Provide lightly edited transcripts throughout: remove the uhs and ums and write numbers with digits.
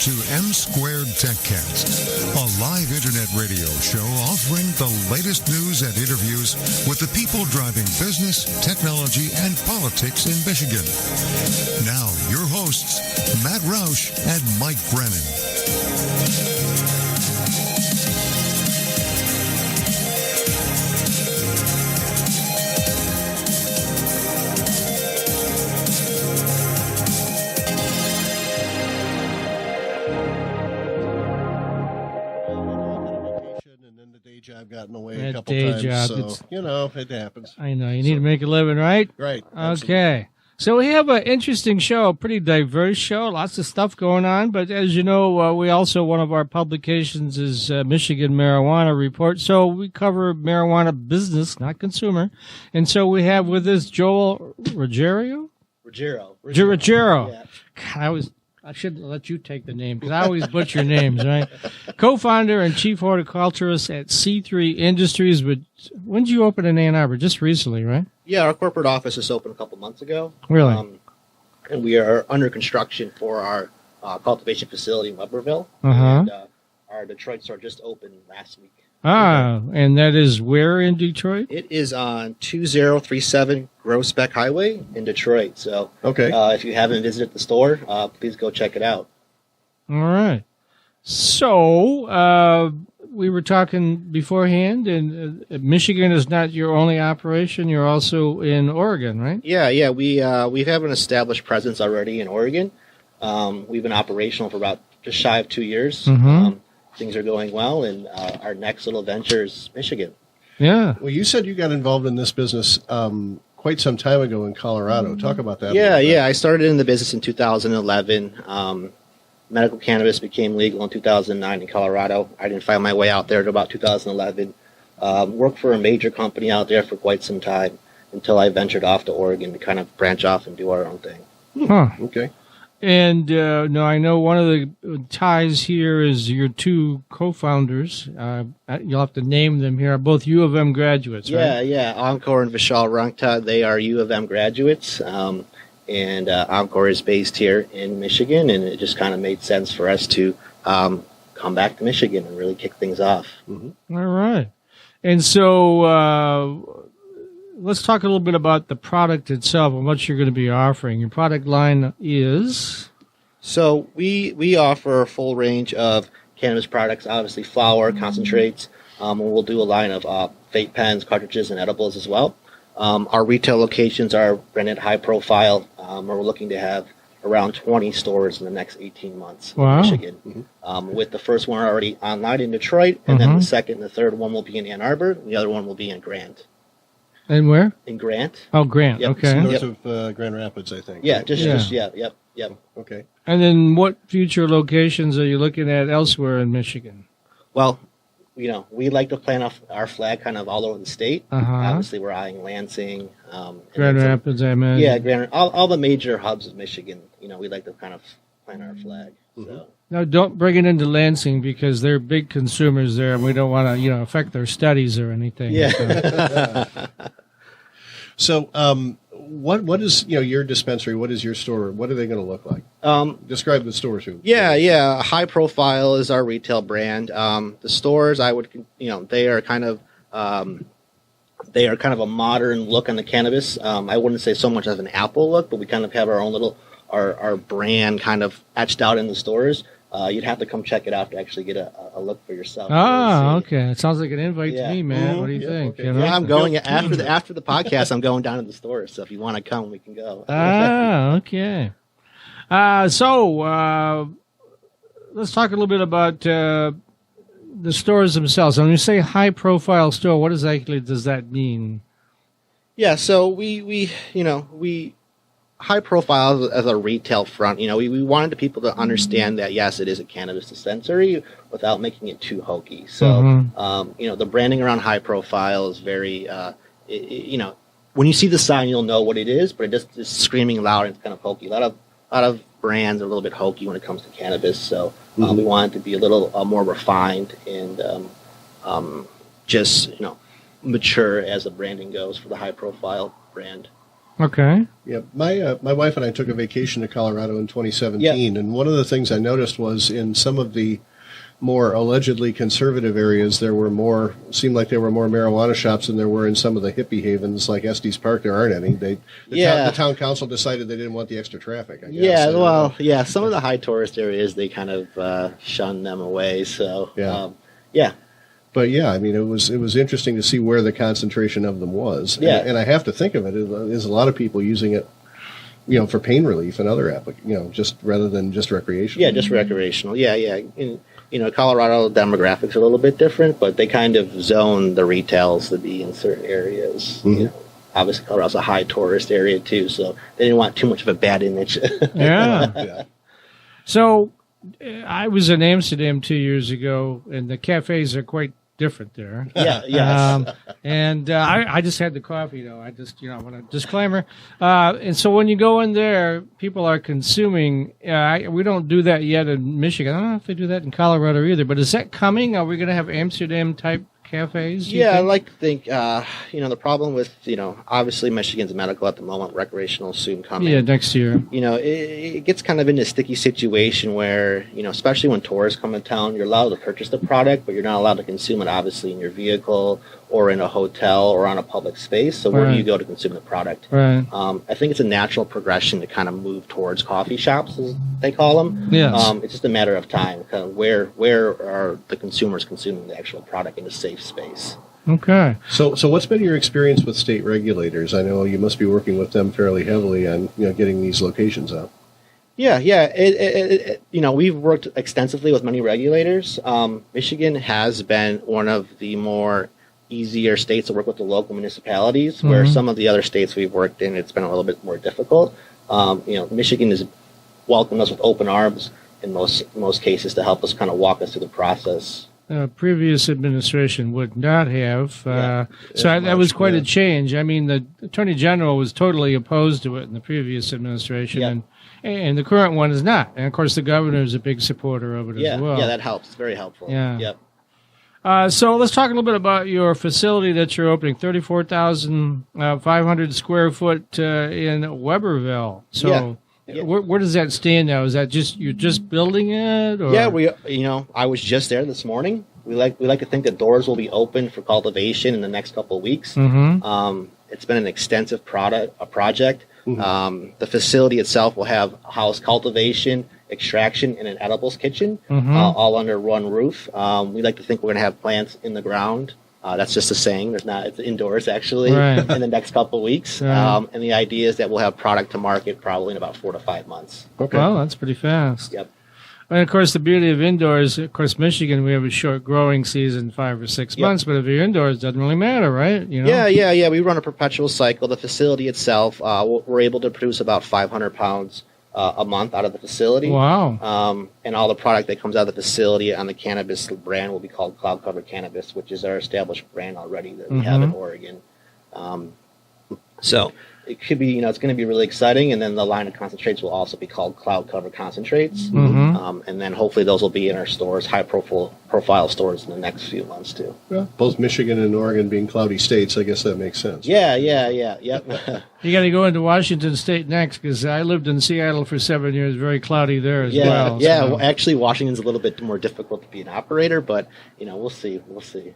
to M Squared Techcast, a live internet radio show offering the latest news and interviews with the people driving business, technology, and politics in Michigan. Now, your hosts, Matt Roush and Mike Brennan. Job got in the way a couple times, job, so, it happens. I know. You need to make a living, right? Right. Okay. So we have an interesting show, a pretty diverse show, lots of stuff going on. But as you know, we also, one of our publications is Michigan Marijuana Report. So we cover marijuana business, not consumer. And so we have with us Joel Ruggiero? Ruggiero. Yeah. God, I should let you take the name because I always butcher names, right? Co-founder and chief horticulturist at C3 Industries. But when did you open in Ann Arbor? Just recently, right? Yeah, our corporate office just opened a couple months ago. Really? And we are under construction for our cultivation facility in Weberville. Uh-huh. And our Detroit store just opened last week. Ah, and that is where in Detroit? It is on 2037 Groesbeck Highway in Detroit. So okay. If you haven't visited the store, please go check it out. All right. So we were talking beforehand, and Michigan is not your only operation. You're also in Oregon, right? Yeah. We have an established presence already in Oregon. We've been operational for about just shy of 2 years. Mm-hmm. Things are going well, and our next little venture is Michigan. Yeah. Well, you said you got involved in this business quite some time ago in Colorado. Talk about that. Yeah. I started in the business in 2011. Medical cannabis became legal in 2009 in Colorado. I didn't find my way out there to about 2011. Worked for a major company out there for quite some time until I ventured off to Oregon to kind of branch off and do our own thing. Huh. Okay. And no, I know one of the ties here is your two co-founders. You'll have to name them here. Both U of M graduates, right? Yeah. Encore and Vishal Rangta, they are U of M graduates. And Encore is based here in Michigan, and it just kind of made sense for us to come back to Michigan and really kick things off. Mm-hmm. All right. And so let's talk a little bit about the product itself and what you're going to be offering. Your product line is? So we offer a full range of cannabis products, obviously flower, concentrates. And we'll do a line of vape pens, cartridges, and edibles as well. Our retail locations are branded high profile. We're looking to have around 20 stores in the next 18 months in Michigan. Mm-hmm. With the first one already online in Detroit, and then the second and the third one will be in Ann Arbor, and the other one will be in Grant. And where? In Grant. Oh, Grant. Yep. Okay. North of Grand Rapids, I think. Yeah, right? Yep. Okay. And then what future locations are you looking at elsewhere in Michigan? Well, we like to plant our flag kind of all over the state. Obviously, we're eyeing Lansing. Grand Rapids, I imagine. Yeah, all the major hubs of Michigan. We like to kind of plant our flag. Mm-hmm. So. Now, don't bring it into Lansing because they're big consumers there, and we don't want to, affect their studies or anything. Yeah. So, what is your dispensary? What is your store? What are they going to look like? Describe the store too. Yeah. High Profile is our retail brand. The stores, I would, they are kind of a modern look on the cannabis. I wouldn't say so much of an Apple look, but we kind of have our own little our brand kind of etched out in the stores. You'd have to come check it out to actually get a look for yourself. Ah, okay. It sounds like an invite to me, man. What do you think? Okay. Yeah, I'm going after the podcast. I'm going down to the store, so if you want to come, we can go. Okay. So let's talk a little bit about the stores themselves. When you say high-profile store, what exactly does that mean? Yeah, so we high profile as a retail front. We wanted the people to understand that, yes, it is a cannabis dispensary without making it too hokey. So, the branding around high profile is very, when you see the sign, you'll know what it is, but it just is screaming loud and it's kind of hokey. A lot of brands are a little bit hokey when it comes to cannabis. So we wanted to be a little more refined and just, mature as the branding goes for the high profile brand. Okay. Yeah, my wife and I took a vacation to Colorado in 2017, and one of the things I noticed was in some of the more allegedly conservative areas, seemed like there were more marijuana shops than there were in some of the hippie havens like Estes Park. There aren't any. The town council decided they didn't want the extra traffic, I guess. Yeah, some of the high tourist areas, they kind of shun them away, so, But yeah, I mean, it was interesting to see where the concentration of them was. Yeah. And I have to think of it as a lot of people using it, for pain relief and other just rather than just recreational. Yeah, just recreational. Yeah. Colorado demographics are a little bit different, but they kind of zone the retails to be in certain areas. Mm-hmm. Obviously, Colorado's a high tourist area too, so they didn't want too much of a bad image. Yeah. So I was in Amsterdam 2 years ago, and the cafes are quite different there. Yeah. And I just had the coffee, though. I just, want a disclaimer. And so when you go in there, people are consuming. We don't do that yet in Michigan. I don't know if they do that in Colorado either. But is that coming? Are we going to have Amsterdam-type cafes? Yeah, I like to think, the problem with, obviously Michigan's medical at the moment, recreational soon coming. Yeah, next year. It gets kind of in a sticky situation where, especially when tourists come to town, you're allowed to purchase the product, but you're not allowed to consume it, obviously, in your vehicle or in a hotel or on a public space. So where do you go to consume the product? Right. I think it's a natural progression to kind of move towards coffee shops, as they call them. Yes. It's just a matter of time. Kind of where are the consumers consuming the actual product in a safe space? Okay. So what's been your experience with state regulators? I know you must be working with them fairly heavily on getting these locations out. Yeah. We've worked extensively with many regulators. Michigan has been one of the more easier states to work with the local municipalities, where some of the other states we've worked in, it's been a little bit more difficult. Michigan has welcomed us with open arms in most cases to help us kind of walk us through the process. Previous administration would not have. That was quite a change. I mean, the Attorney General was totally opposed to it in the previous administration, and the current one is not. And, of course, the governor is a big supporter of it as well. Yeah, that helps. It's very helpful. Yeah. Yep. So let's talk a little bit about your facility that you're opening, 34,500 square foot in Weberville. So where does that stand now? Is that you're just building it? Or? Yeah, I was just there this morning. We like to think that doors will be open for cultivation in the next couple of weeks. Mm-hmm. It's been an extensive project. Mm-hmm. The facility itself will have house cultivation, extraction, and an edibles kitchen, all under one roof. We like to think we're going to have plants in the ground. That's just a saying. It's indoors actually in the next couple of weeks. And the idea is that we'll have product to market probably in about 4 to 5 months. Okay. Well, that's pretty fast. Yep. And of course, the beauty of indoors, of course, Michigan, we have a short growing season, 5 or 6 months. But if you're indoors, it doesn't really matter, right? Yeah. We run a perpetual cycle. The facility itself, we're able to produce about 500 pounds a month out of the facility. Wow. And all the product that comes out of the facility on the cannabis brand will be called Cloud Cover Cannabis, which is our established brand already that we have in Oregon. So it could be, it's going to be really exciting. And then the line of concentrates will also be called Cloud Cover Concentrates. And then hopefully those will be in our stores, high profile stores in the next few months too. Well, both Michigan and Oregon being cloudy states, I guess that makes sense. Yeah. You got to go into Washington State next, because I lived in Seattle for 7 years, very cloudy there as well. Yeah, so. well, actually, Washington's a little bit more difficult to be an operator, but, we'll see.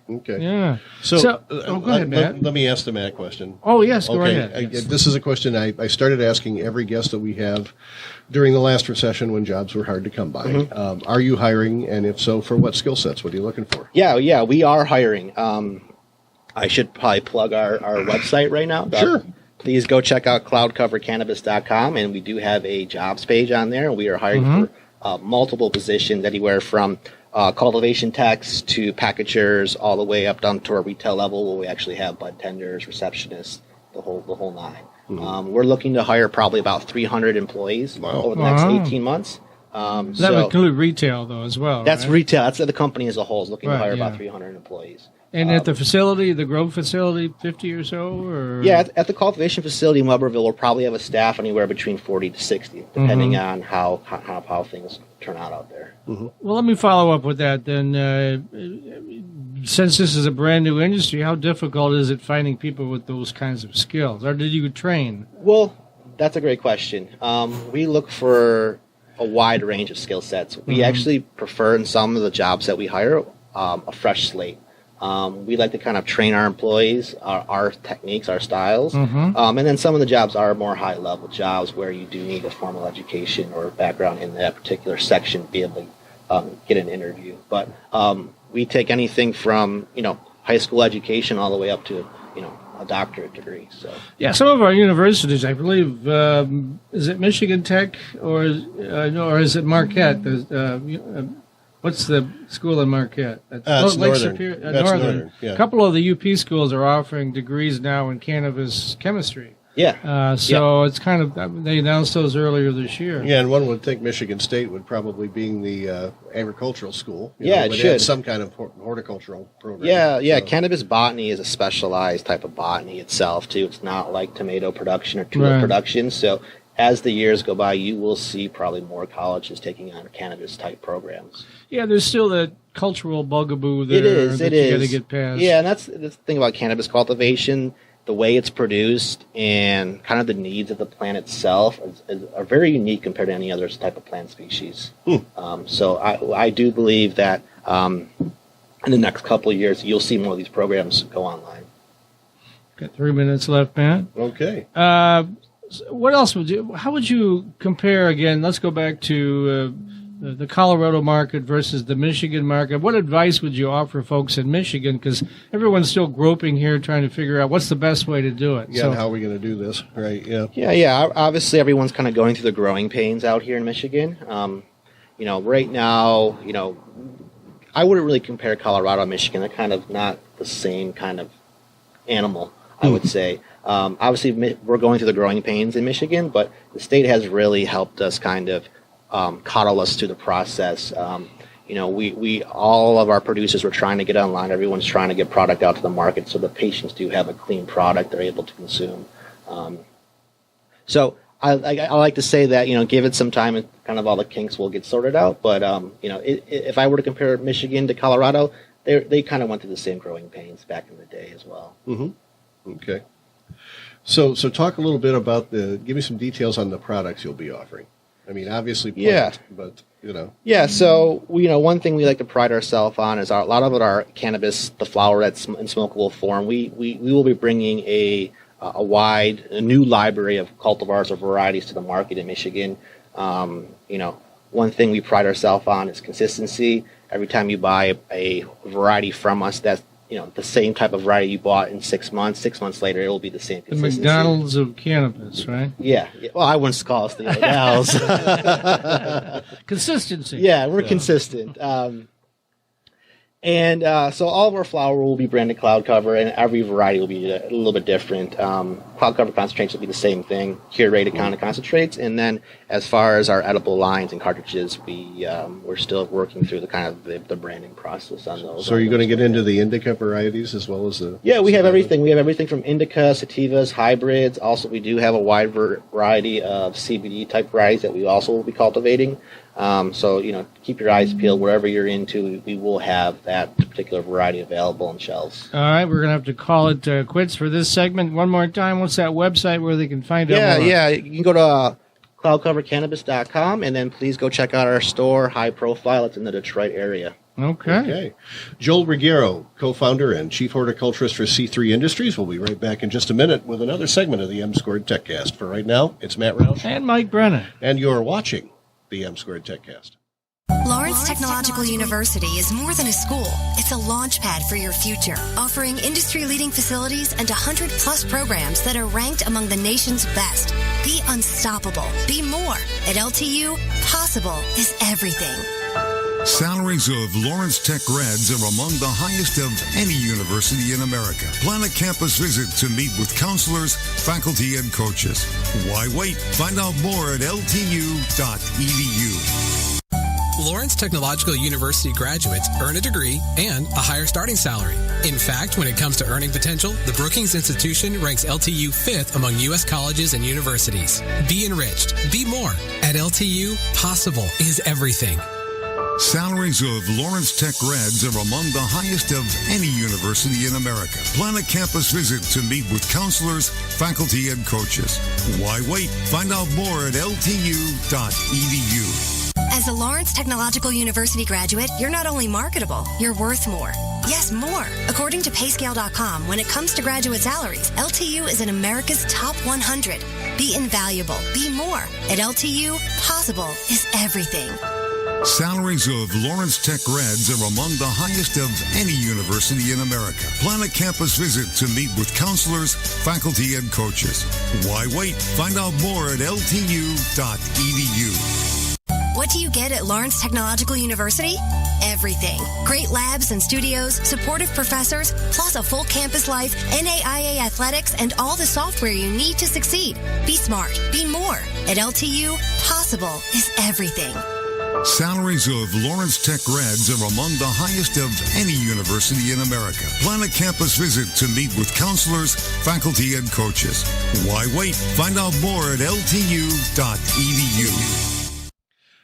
Okay. Yeah. So go ahead, Matt. Let me ask the Matt question. Oh, yes, go ahead. This is a question I started asking every guest that we have during the last recession when jobs were hard to come by. Are you hiring, and if so, for what skill sets? What are you looking for? Yeah, we are hiring. I should probably plug our website right now. Sure. Please go check out cloudcovercannabis.com, and we do have a jobs page on there. We are hiring for multiple positions, anywhere from cultivation techs to packagers, all the way up down to our retail level, where we actually have bud tenders, receptionists, the whole nine. We're looking to hire probably about 300 employees over the next 18 months. That would include retail, though, as well. That's right? retail. That's the company as a whole is looking to hire about 300 employees. And at the facility, the grow facility, 50 or so? Or? Yeah, at the cultivation facility in Weberville, we'll probably have a staff anywhere between 40 to 60, depending on how things turn out there. Well, let me follow up with that then. since this is a brand new industry, how difficult is it finding people with those kinds of skills? Or did you train? Well, that's a great question. We look for a wide range of skill sets. We actually prefer in some of the jobs that we hire a fresh slate. We like to kind of train our employees, our techniques, our styles. And then some of the jobs are more high-level jobs where you do need a formal education or background in that particular section to be able to get an interview. But we take anything from, high school education all the way up to, a doctorate degree. So yeah, some of our universities, I believe, is it Michigan Tech or is it Marquette? What's the school in Marquette? It's Lake Northern. Superior, That's Northern. Yeah. A couple of the UP schools are offering degrees now in cannabis chemistry. yeah. It's kind of, they announced those earlier this year. Yeah, and one would think Michigan State would probably, being the agricultural school, it would should have some kind of horticultural program. Yeah. So- Cannabis botany is a specialized type of botany itself too. It's not like tomato production or tulip production. So as the years go by, you will see probably more colleges taking on cannabis type programs. Yeah, there's still that cultural bugaboo there It that you got to get past. Yeah, and that's the thing about cannabis cultivation. The way it's produced and kind of the needs of the plant itself are very unique compared to any other type of plant species. So I do believe that in the next couple of years, you'll see more of these programs go online. Got 3 minutes left, Matt. Okay. What else how would you compare again? Let's go back to the Colorado market versus the Michigan market. What advice would you offer folks in Michigan? Because everyone's still groping here trying to figure out what's the best way to do it. Yeah, and how are we going to do this? Right, yeah. Yeah. Obviously, everyone's kind of going through the growing pains out here in Michigan. Right now, I wouldn't really compare Colorado and Michigan. They're kind of not the same kind of animal, I would say. Obviously, we're going through the growing pains in Michigan, but the state has really helped us kind of coddle us through the process. We all of our producers were trying to get online. Everyone's trying to get product out to the market so the patients do have a clean product they're able to consume. So I like to say that, give it some time and kind of all the kinks will get sorted out. But, if I were to compare Michigan to Colorado, they kind of went through the same growing pains back in the day as well. Mm-hmm. Okay. So talk a little bit about give me some details on the products you'll be offering. I mean, obviously plant, but, Yeah, so, one thing we like to pride ourselves on is a lot of our cannabis, the flower that's in smokable form. We will be bringing a new library of cultivars or varieties to the market in Michigan. One thing we pride ourselves on is consistency. Every time you buy a variety from us, that's the same type of variety you bought in 6 months. 6 months later, it will be the same The consistency. McDonald's of cannabis, right? Yeah. Well, I wouldn't call us the McDonald's. Consistency. Yeah, we're consistent. So all of our flower will be branded Cloud Cover, and every variety will be a little bit different. Cloud Cover concentrates will be the same thing, curated kind of concentrates. And then as far as our edible lines and cartridges, we're still working through the kind of the branding process on those. So are you going to get into the indica varieties as well as the... Yeah, we have everything. We have everything from indica, sativas, hybrids. Also, we do have a wide variety of CBD type varieties that we also will be cultivating. Keep your eyes peeled wherever you're into. We will have that particular variety available on shelves. All right, we're going to have to call it quits for this segment. One more time, what's that website where they can find out more? Yeah. You can go to cloudcovercannabis.com, and then please go check out our store, High Profile. It's in the Detroit area. Okay. Joel Ruggiero, co-founder and chief horticulturist for C3 Industries. We'll be right back in just a minute with another segment of the M-Squared Techcast. For right now, it's Matt Roush. And Mike Brennan. And you're watching the M-Squared Techcast. Lawrence Technological University is more than a school. It's a launch pad for your future, offering industry-leading facilities and 100-plus programs that are ranked among the nation's best. Be unstoppable. Be more. At LTU, possible is everything. Salaries of Lawrence Tech grads are among the highest of any university in America. Plan a campus visit to meet with counselors, faculty, and coaches. Why wait? Find out more at ltu.edu. Lawrence Technological University graduates earn a degree and a higher starting salary. In fact, when it comes to earning potential, the Brookings Institution ranks LTU 5th among U.S. colleges and universities. Be enriched. Be more. At LTU, possible is everything. Salaries of Lawrence Tech grads are among the highest of any university in America. Plan a campus visit to meet with counselors, faculty, and coaches. Why wait? Find out more at ltu.edu. As a Lawrence Technological University graduate, you're not only marketable, you're worth more. Yes, more. According to Payscale.com, when it comes to graduate salaries, LTU is in America's top 100. Be invaluable. Be more. At LTU, possible is everything. Salaries of Lawrence Tech grads are among the highest of any university in America. Plan a campus visit to meet with counselors, faculty, and coaches. Why wait? Find out more at ltu.edu. What do you get at Lawrence Technological University? Everything. Great labs and studios, supportive professors, plus a full campus life, NAIA athletics, and all the software you need to succeed. Be smart. Be more. At LTU, possible is everything. Salaries of Lawrence Tech grads are among the highest of any university in America. Plan a campus visit to meet with counselors, faculty, and coaches. Why wait? Find out more at ltu.edu.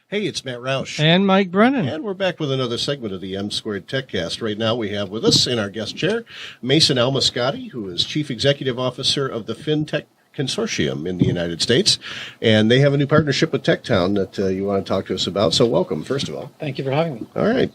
Hey, it's Matt Roush. And Mike Brennan. And we're back with another segment of the M Squared Techcast. Right now we have with us in our guest chair, Mason Almascotti, who is Chief Executive Officer of the FinTech Consortium in the United States. And they have a new partnership with TechTown that you want to talk to us about. So welcome, first of all. Thank you for having me. All right.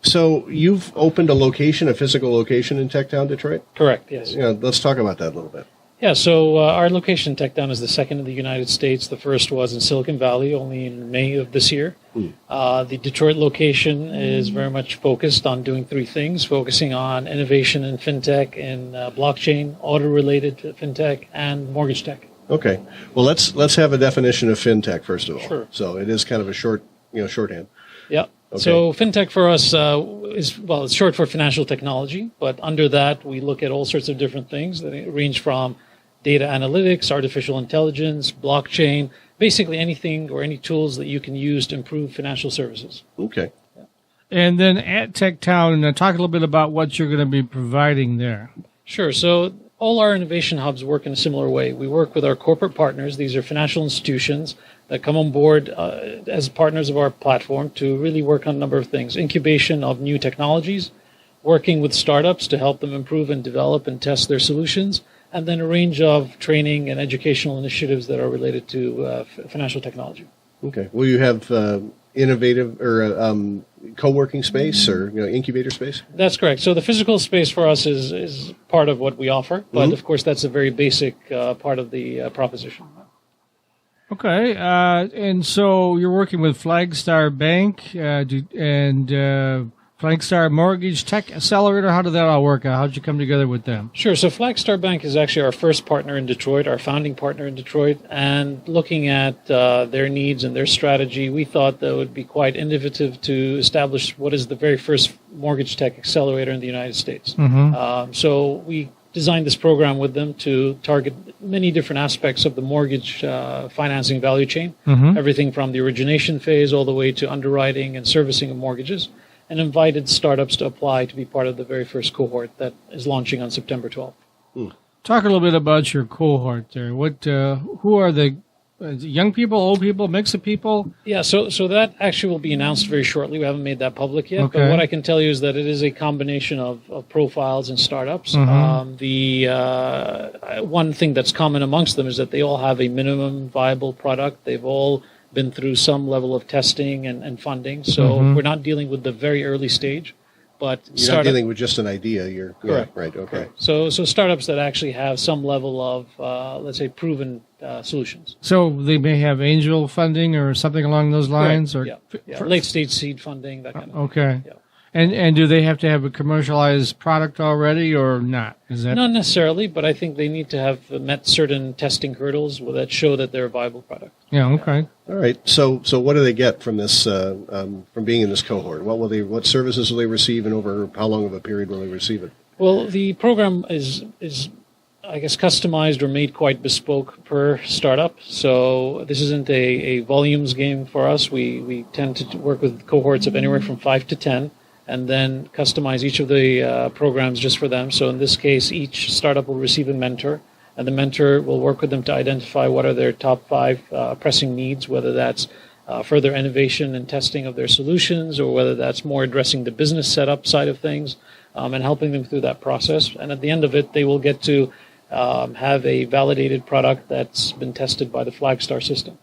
So you've opened a physical location in Techtown, Detroit? Correct, yes. Yeah, let's talk about that a little bit. Yeah, so our location in Techtown is the second in the United States. The first was in Silicon Valley, only in May of this year. The Detroit location is very much focused on doing three things, focusing on innovation in fintech and blockchain, auto-related fintech, and mortgage tech. Okay. Well, let's have a definition of fintech, first of all. Sure. So it is kind of a shorthand. Yeah. Okay. So fintech for us it's short for financial technology, but under that we look at all sorts of different things that range from data analytics, artificial intelligence, blockchain, basically anything or any tools that you can use to improve financial services. Okay. And then at TechTown, talk a little bit about what you're going to be providing there. Sure. So all our innovation hubs work in a similar way. We work with our corporate partners. These are financial institutions that come on board as partners of our platform to really work on a number of things. Incubation of new technologies, working with startups to help them improve and develop and test their solutions, and then a range of training and educational initiatives that are related to financial technology. Okay. Will you have innovative or co-working space or incubator space? That's correct. So the physical space for us is part of what we offer, but of course that's a very basic part of the proposition. Okay. And so you're working with Flagstar Bank and Flagstar Mortgage Tech Accelerator. How did that all work out? How did you come together with them? Sure. So Flagstar Bank is actually our first partner in Detroit, our founding partner in Detroit. And looking at their needs and their strategy, we thought that it would be quite innovative to establish what is the very first mortgage tech accelerator in the United States. So we designed this program with them to target many different aspects of the mortgage financing value chain, everything from the origination phase all the way to underwriting and servicing of mortgages, and invited startups to apply to be part of the very first cohort that is launching on September 12th. Talk a little bit about your cohort there. Who are the young people, old people, mix of people? Yeah, so that actually will be announced very shortly. We haven't made that public yet, Okay. but what I can tell you is that it is a combination of profiles and startups. The one thing that's common amongst them is that they all have a minimum viable product. They've all been through some level of testing and funding, so we're not dealing with the very early stage. But You're not dealing with just an idea. You're Correct. Yeah, right. Okay. So startups that actually have some level of, let's say, proven solutions. So they may have angel funding or something along those lines? Correct. Yeah. Late stage seed funding, that kind of Okay. Yeah. And do they have to have a commercialized product already or not? Is that Not necessarily, but I think they need to have met certain testing hurdles that show that they're a viable product. Yeah, okay. All right. So what do they get from this from being in this cohort? What services will they receive, and over how long of a period will they receive it? Well, the program is I guess customized or made quite bespoke per startup. So this isn't a volumes game for us. We tend to work with cohorts of anywhere from 5 to 10. And then customize each of the programs just for them. So in this case, each startup will receive a mentor, and the mentor will work with them to identify what are their top 5 pressing needs, whether that's further innovation and testing of their solutions, or whether that's more addressing the business setup side of things, and helping them through that process. And at the end of it, they will get to have a validated product that's been tested by the Flagstar system.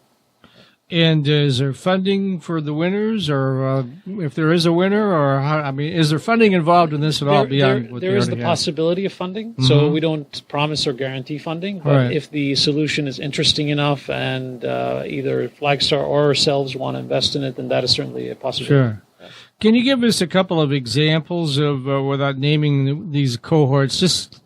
And is there funding for the winners, or if there is a winner, or how, I mean, is there funding involved in this at all beyond what there is the possibility of funding, so we don't promise or guarantee funding. But if the solution is interesting enough and either Flagstar or ourselves want to invest in it, then that is certainly a possibility. Sure. Can you give us a couple of examples of, without naming these cohorts, just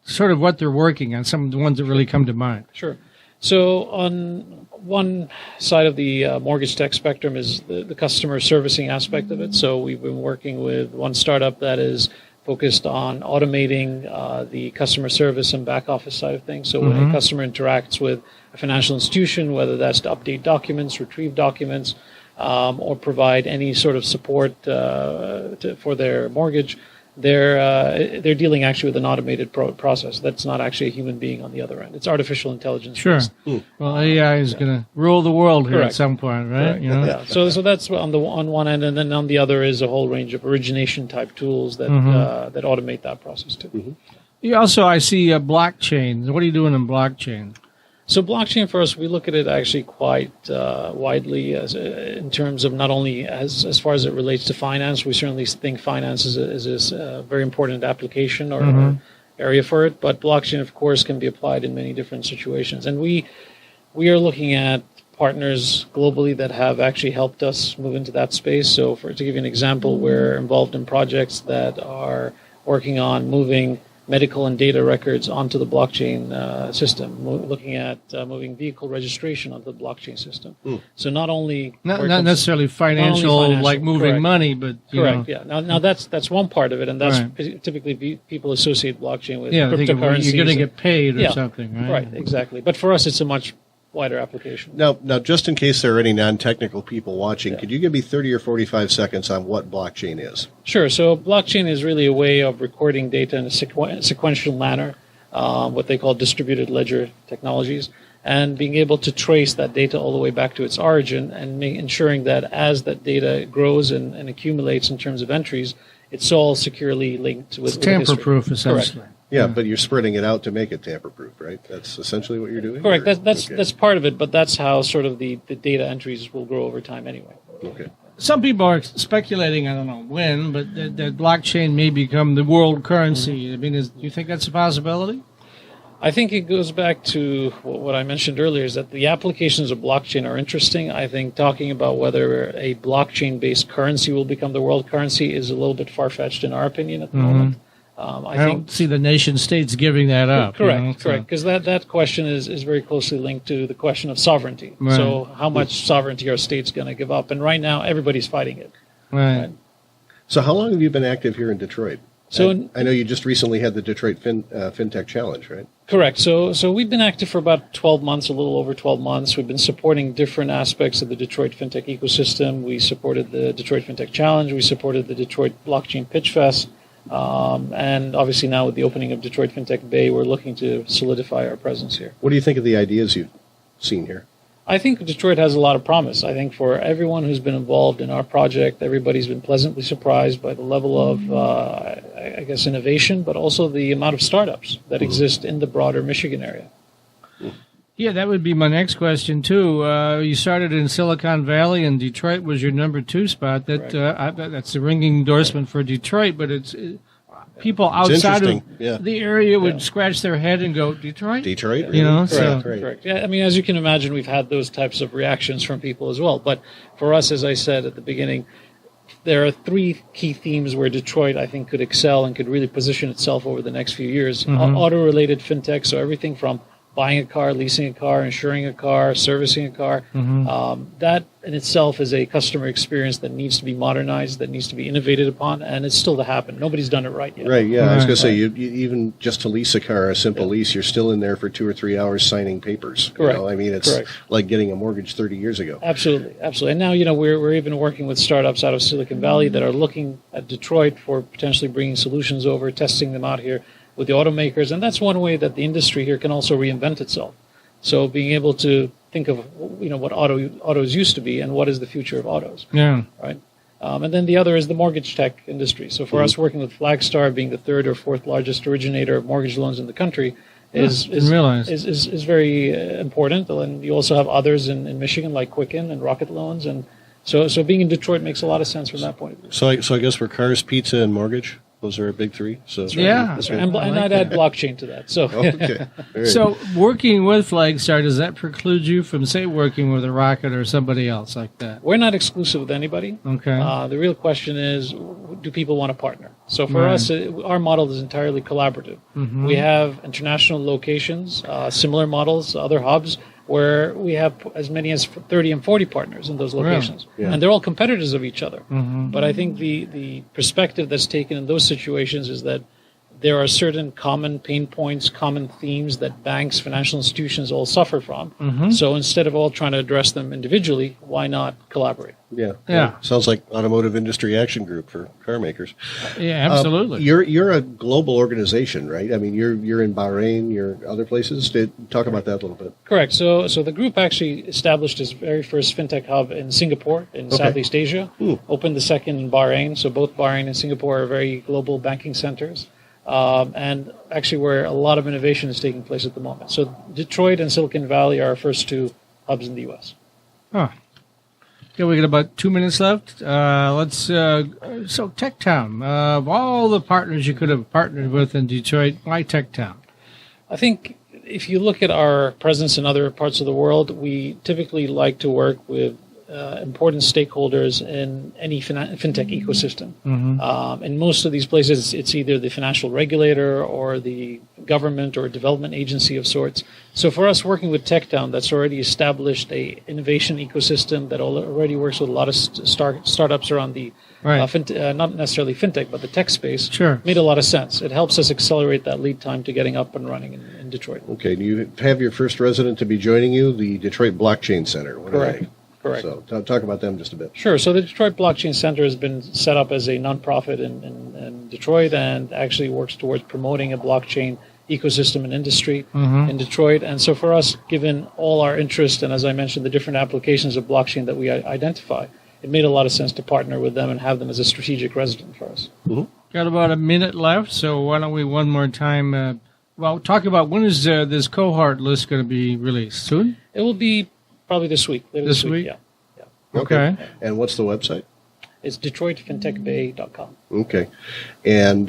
sort of what they're working on, some of the ones that really come to mind? Sure. So on one side of the mortgage tech spectrum is the customer servicing aspect of it. So we've been working with one startup that is focused on automating the customer service and back office side of things. So when a customer interacts with a financial institution, whether that's to update documents, retrieve documents, or provide any sort of support for their mortgage, they're dealing actually with an automated process. That's not actually a human being on the other end. It's artificial intelligence. Sure. Well, AI is going to rule the world here at some point, right? Correct. You know? Yeah. So that's on one end, and then on the other is a whole range of origination type tools that that automate that process too. You also, I see blockchain. What are you doing in blockchain? So blockchain for us, we look at it actually quite widely in terms of not only as far as it relates to finance. We certainly think finance is a very important application or area for it. But blockchain, of course, can be applied in many different situations. And we are looking at partners globally that have actually helped us move into that space. So to give you an example, we're involved in projects that are working on moving medical and data records onto the blockchain system, looking at moving vehicle registration onto the blockchain system. So not necessarily financial, like moving money, but correct. Yeah. Now that's one part of it, and that's typically people associate blockchain with cryptocurrencies. You're going to get paid or something, right? Right. Exactly. But for us, it's a much wider application. Now, just in case there are any non-technical people watching, could you give me 30 or 45 seconds on what blockchain is? Sure. So blockchain is really a way of recording data in a sequential manner, what they call distributed ledger technologies, and being able to trace that data all the way back to its origin and ensuring that as that data grows and accumulates in terms of entries, it's all securely linked with tamper-proof, essentially. Correct. Yeah, but you're spreading it out to make it tamper-proof, right? That's essentially what you're doing? Correct. That's part of it, but that's how sort of the data entries will grow over time anyway. Okay. Some people are speculating, I don't know when, but that blockchain may become the world currency. I mean, do you think that's a possibility? I think it goes back to what I mentioned earlier, is that the applications of blockchain are interesting. I think talking about whether a blockchain-based currency will become the world currency is a little bit far-fetched in our opinion at the moment. I don't see the nation states giving that up. Correct, because that question is very closely linked to the question of sovereignty. Right. So how much sovereignty are states going to give up? And right now, everybody's fighting it. Right. So how long have you been active here in Detroit? So I know you just recently had the Detroit FinTech Challenge, right? Correct. So we've been active for about 12 months, a little over 12 months. We've been supporting different aspects of the Detroit FinTech ecosystem. We supported the Detroit FinTech Challenge. We supported the Detroit Blockchain Pitch Fest. And obviously now with the opening of Detroit FinTech Bay, we're looking to solidify our presence here. What do you think of the ideas you've seen here? I think Detroit has a lot of promise. I think for everyone who's been involved in our project, everybody's been pleasantly surprised by the level of, I guess, innovation, but also the amount of startups that exist in the broader Michigan area. Yeah, that would be my next question, too. You started in Silicon Valley, and Detroit was your number 2 spot. That's a ringing endorsement for Detroit, but it's people outside of the area would scratch their head and go, Detroit? Detroit? Really? You know, Correct. Yeah, I mean, as you can imagine, we've had those types of reactions from people as well. But for us, as I said at the beginning, there are 3 key themes where Detroit, I think, could excel and could really position itself over the next few years. Auto-related fintech, so everything from buying a car, leasing a car, insuring a car, servicing a car. That in itself is a customer experience that needs to be modernized, that needs to be innovated upon, and it's still to happen. Nobody's done it right yet. Right, yeah. I was going to say, you even just to lease a car, a simple lease, you're still in there for 2 or 3 hours signing papers. Correct. You know? I mean, it's like getting a mortgage 30 years ago. Absolutely. And now, we're even working with startups out of Silicon Valley that are looking at Detroit for potentially bringing solutions over, testing them out here with the automakers, and that's one way that the industry here can also reinvent itself. So being able to think of what autos used to be and what is the future of autos. Yeah. Right. And then the other is the mortgage tech industry. So for us, working with Flagstar, being the third or fourth largest originator of mortgage loans in the country, is very important. And you also have others in Michigan like Quicken and Rocket Loans, and so being in Detroit makes a lot of sense from that point of view. So I guess we're cars, pizza, and mortgage. Those are our big three. So Yeah. That's right. And I'd add blockchain to that. So Okay. Very So working with Flagstar, does that preclude you from, say, working with a Rocket or somebody else like that? we're not exclusive with anybody. Okay. The real question is, do people want to partner? So for Right. us, our model is entirely collaborative. We have international locations, similar models, other hubs, where we have as many as 30 and 40 partners in those locations. Yeah. And they're all competitors of each other. But I think the perspective that's taken in those situations is that there are certain common pain points, common themes that banks, financial institutions all suffer from. So instead of all trying to address them individually, why not collaborate? Yeah. Sounds like automotive industry action group for car makers. Yeah, absolutely. You're a global organization, right? I mean, you're in Bahrain, you're other places. Talk about that a little bit. Correct. So the group actually established its very first fintech hub in Singapore, in Southeast Asia. Opened the second in Bahrain. So both Bahrain and Singapore are very global banking centers. And actually where a lot of innovation is taking place at the moment. So Detroit and Silicon Valley are our first two hubs in the U.S. Huh. Okay, we got about 2 minutes left. So TechTown, of all the partners you could have partnered with in Detroit, why TechTown? I think if you look at our presence in other parts of the world, we typically like to work with important stakeholders in any fintech ecosystem. In most of these places, it's either the financial regulator or the government or development agency of sorts. So for us, working with TechTown, that's already established a innovation ecosystem that already works with a lot of startups around the not necessarily fintech, but the tech space, made a lot of sense. It helps us accelerate that lead time to getting up and running in Detroit. Okay, you have your first resident to be joining you, the Detroit Blockchain Center. Correct. Correct. So talk about them just a bit. Sure. So the Detroit Blockchain Center has been set up as a nonprofit in Detroit and actually works towards promoting a blockchain ecosystem and industry in Detroit. And so for us, given all our interest and, as I mentioned, the different applications of blockchain that we identify, it made a lot of sense to partner with them and have them as a strategic resident for us. Got about a minute left, so why don't we one more time, talk about when is this cohort list going to be released? Soon? It will be probably this week. This week? Yeah. Okay. And what's the website? It's DetroitFintechBay.com. Okay. And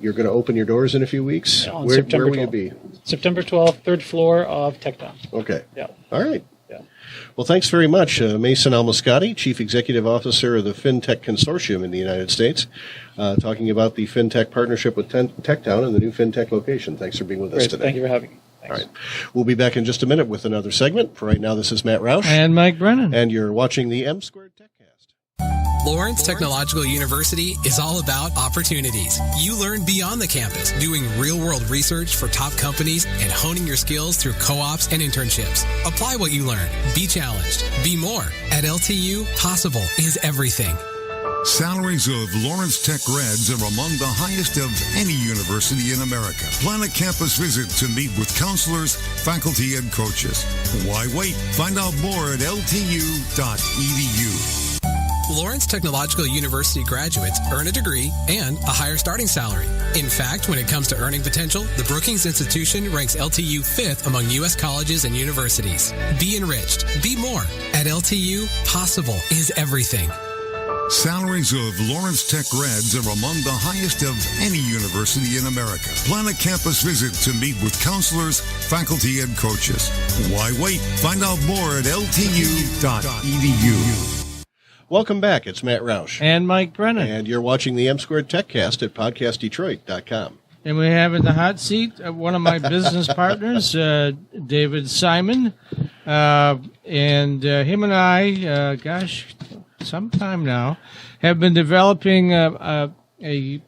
you're going to open your doors in a few weeks? On Where September will you 12th. be? September 12th, third floor of Techtown. Okay. Yeah. All right. Yeah. Well, thanks very much, Mason Almascati, Chief Executive Officer of the FinTech Consortium in the United States, talking about the FinTech partnership with TechTown and the new FinTech location. Thanks for being with us Great. today. Thank you for having me. Thanks. All right. We'll be back in just a minute with another segment. For right now, this is Matt Roush. And Mike Brennan. And you're watching the M Squared Techcast. Lawrence Technological University is all about opportunities. You learn beyond the campus, doing real-world research for top companies and honing your skills through co-ops and internships. Apply what you learn. Be challenged. Be more. At LTU, possible is everything. Salaries of Lawrence Tech grads are among the highest of any university in America. Plan a campus visit to meet with counselors, faculty, and coaches. Why wait? Find out more at ltu.edu. Lawrence Technological University graduates earn a degree and a higher starting salary. In fact, when it comes to earning potential, the Brookings Institution ranks LTU 5th among U.S. colleges and universities. Be enriched. Be more. At LTU, possible is everything. Salaries of Lawrence Tech grads are among the highest of any university in America. Plan a campus visit to meet with counselors, faculty, and coaches. Why wait? Find out more at ltu.edu. Welcome back. It's Matt Roush. And Mike Brennan. And you're watching the M Squared Techcast at PodcastDetroit.com. And we have in the hot seat one of my business partners, David Simon. And him and I, sometime now, have been developing a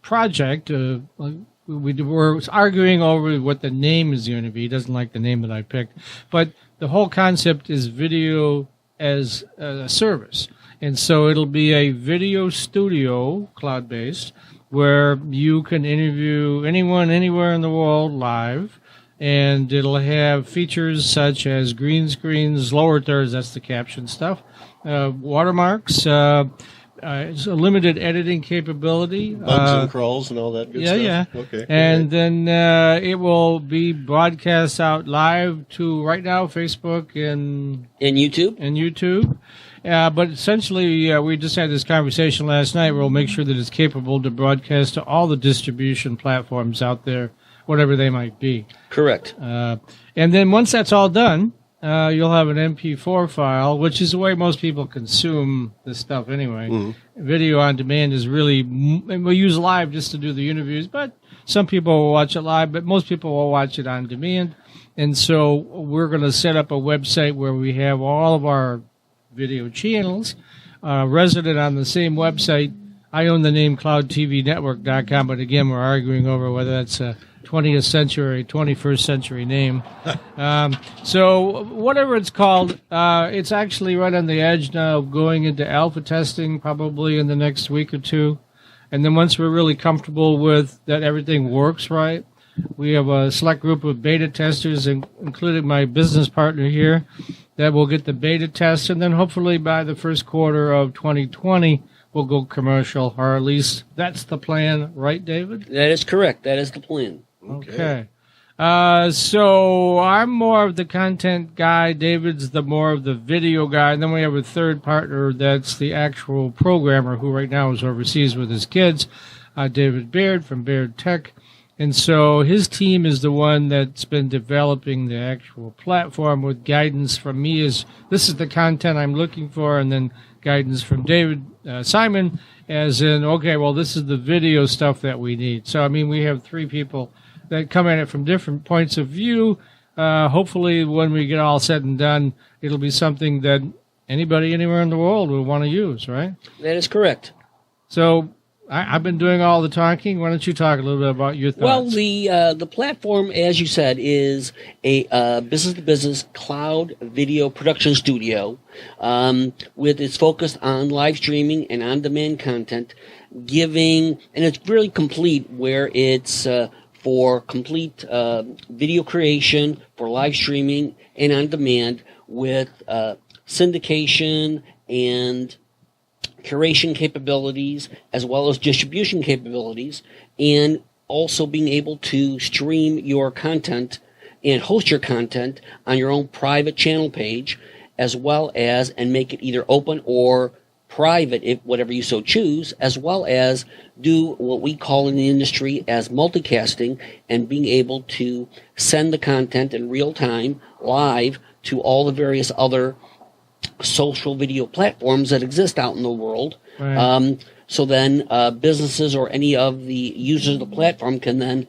project. We were arguing over what the name is going to be. He doesn't like the name that I picked. But the whole concept is video as a service. And so it'll be a video studio, cloud-based, where you can interview anyone, anywhere in the world live. and it'll have features such as green screens, lower thirds, that's the caption stuff, watermarks, it's a limited editing capability. Bugs and crawls and all that good stuff? Yeah. Okay. And then it will be broadcast out live to, right now, Facebook and YouTube. But essentially, we just had this conversation last night where we'll make sure that it's capable to broadcast to all the distribution platforms out there, whatever they might be. Correct. And then once that's all done, you'll have an MP4 file, which is the way most people consume this stuff anyway. Mm-hmm. Video on demand is really, and we use live just to do the interviews, but some people will watch it live, but most people will watch it on demand. And so we're going to set up a website where we have all of our video channels resident on the same website. I own the name cloudtvnetwork.com, but again, we're arguing over whether that's a 20th century, 21st century name. So whatever it's called, it's actually right on the edge now of going into alpha testing probably in the next week or two. And then once we're really comfortable with that everything works right, we have a select group of beta testers, including my business partner here, that will get the beta test. And then hopefully by the first quarter of 2020, we'll go commercial, or at least that's the plan, right, David? That is correct. That is the plan. Okay. So I'm more of the content guy. David's the more of the video guy. And then we have a third partner that's the actual programmer who right now is overseas with his kids, David Baird from Baird Tech. And so his team is the one that's been developing the actual platform with guidance from me as this is the content I'm looking for, and then guidance from David Simon as in, okay, well, this is the video stuff that we need. So, I mean, we have three people that come at it from different points of view. Hopefully, when we get all said and done, it'll be something that anybody anywhere in the world will want to use, right? That is correct. So I've been doing all the talking. Why don't you talk a little bit about your thoughts? Well, the platform, as you said, is a business-to-business cloud video production studio with its focus on live streaming and on-demand content, and it's really complete where it's for complete video creation for live streaming and on-demand with syndication and curation capabilities as well as distribution capabilities, and also being able to stream your content and host your content on your own private channel page, as well as, and make it either open or private, if whatever you so choose, as well as do what we call in the industry as multicasting, and being able to send the content in real time live to all the various other social video platforms that exist out in the world. Right. So then businesses or any of the users of the platform can then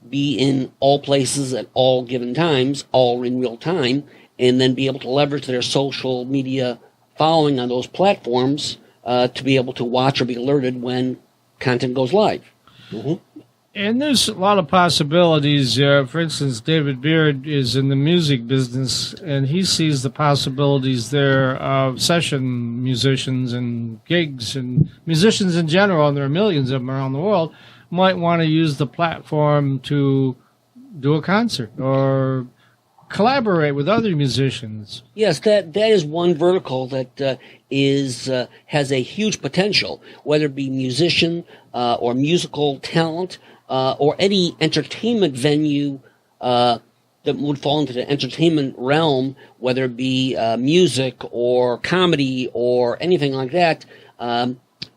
be in all places at all given times, all in real time, and then be able to leverage their social media following on those platforms to be able to watch or be alerted when content goes live. Mm-hmm. And there's a lot of possibilities. For instance, David Beard is in the music business, and he sees the possibilities there of session musicians and gigs and musicians in general, and there are millions of them around the world, might want to use the platform to do a concert or collaborate with other musicians. Yes, that is one vertical that has a huge potential, whether it be musician or musical talent, or any entertainment venue that would fall into the entertainment realm, whether it be music or comedy or anything like that,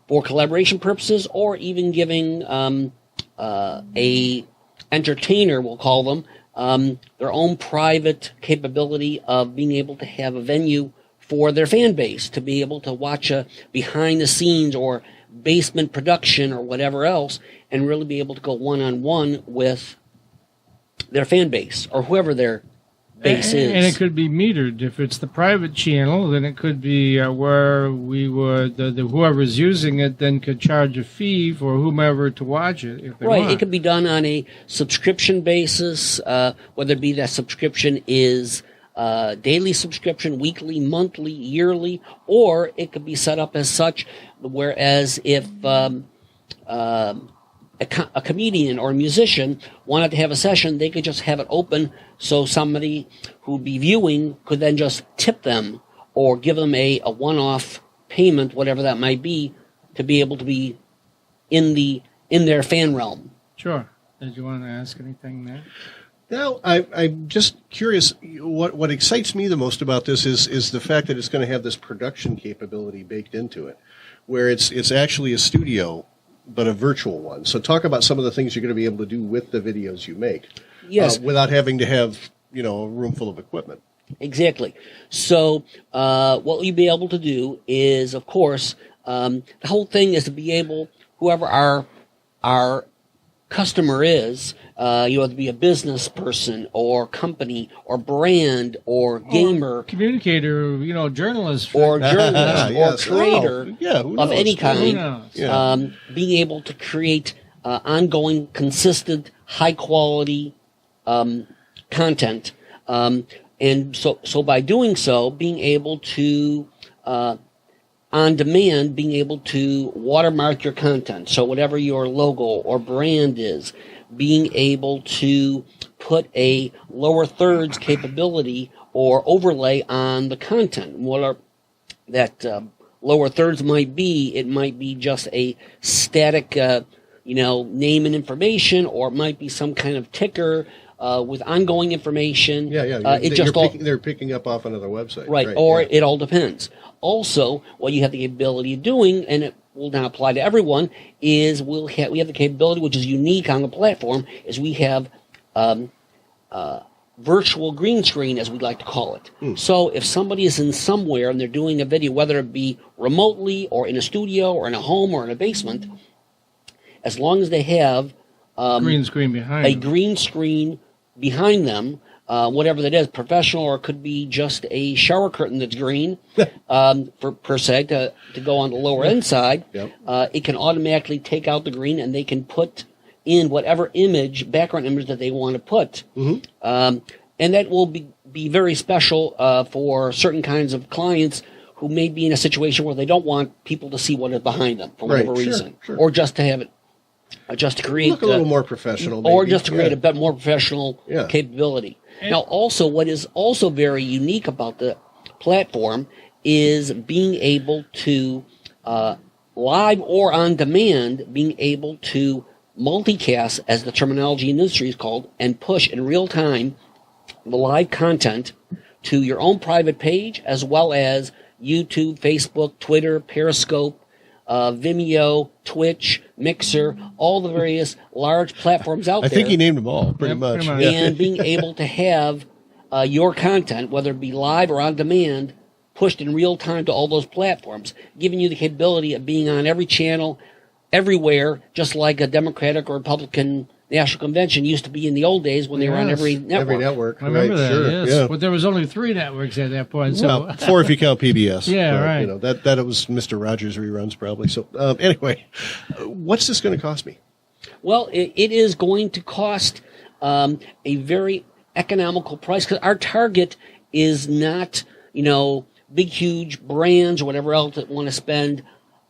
for collaboration purposes, or even giving a entertainer, we'll call them, their own private capability of being able to have a venue for their fan base, to be able to watch a behind-the-scenes or basement production or whatever else, and really be able to go one-on-one with their fan base or whoever their base is. And it could be metered. If it's the private channel, then it could be where we would, whoever's using it then could charge a fee for whomever to watch it if they want. It could be done on a subscription basis, whether it be that subscription is daily subscription, weekly, monthly, yearly, or it could be set up as such, whereas if a comedian or a musician wanted to have a session, they could just have it open so somebody who'd be viewing could then just tip them or give them a one-off payment, whatever that might be, to be able to be in their fan realm. Sure. Did you want to ask anything there? Now, I'm just curious. What excites me the most about this is the fact that it's going to have this production capability baked into it, where it's actually a studio, but a virtual one. So talk about some of the things you're going to be able to do with the videos you make. Yes. Without having to have, a room full of equipment. Exactly. So what you'll be able to do is, of course, the whole thing is to be able, whoever our customer is, to be a business person or company or brand or gamer. Or communicator, journalist. Or journalist yes. or creator who knows? of any kind. Who knows? Being able to create ongoing, consistent, high-quality content. And so by doing so, being able to, on demand, being able to watermark your content. So whatever your logo or brand is, being able to put a lower thirds capability or overlay on the content. What that lower thirds might be, it might be just a static, name and information, or it might be some kind of ticker with ongoing information. They're picking up off another website. Right, it all depends. Also, what you have the ability of doing, and it will not apply to everyone, is we have the capability, which is unique on the platform, is we have virtual green screen, as we like to call it. So if somebody is in somewhere and they're doing a video, whether it be remotely or in a studio or in a home or in a basement, as long as they have green screen behind them, whatever that is, professional, or it could be just a shower curtain that's green, per se, to go on the lower end side. Yep. It can automatically take out the green, and they can put in whatever background image that they want to put. And that will be very special for certain kinds of clients who may be in a situation where they don't want people to see what is behind them for whatever reason, sure. or just to have it. Just to create look a little more professional, or just to create a bit more professional capability. And now, also, what is also very unique about the platform is being able to live or on demand, being able to multicast, as the terminology in the industry is called, and push in real time the live content to your own private page, as well as YouTube, Facebook, Twitter, Periscope, Vimeo, Twitch, Mixer, all the various large platforms out there. I think he named them all, pretty much. And being able to have your content, whether it be live or on demand, pushed in real time to all those platforms, giving you the capability of being on every channel, everywhere, just like a Democratic or Republican National Convention used to be in the old days when they were on every network. Every network. I remember that, sure. yes. Yeah. But there was only 3 networks at that point. So. Well, 4 if you count PBS. Yeah, but, right. That was Mr. Rogers reruns probably. So anyway, what's this going to cost me? Well, it is going to cost a very economical price, because our target is not, big, huge brands or whatever else that want to spend.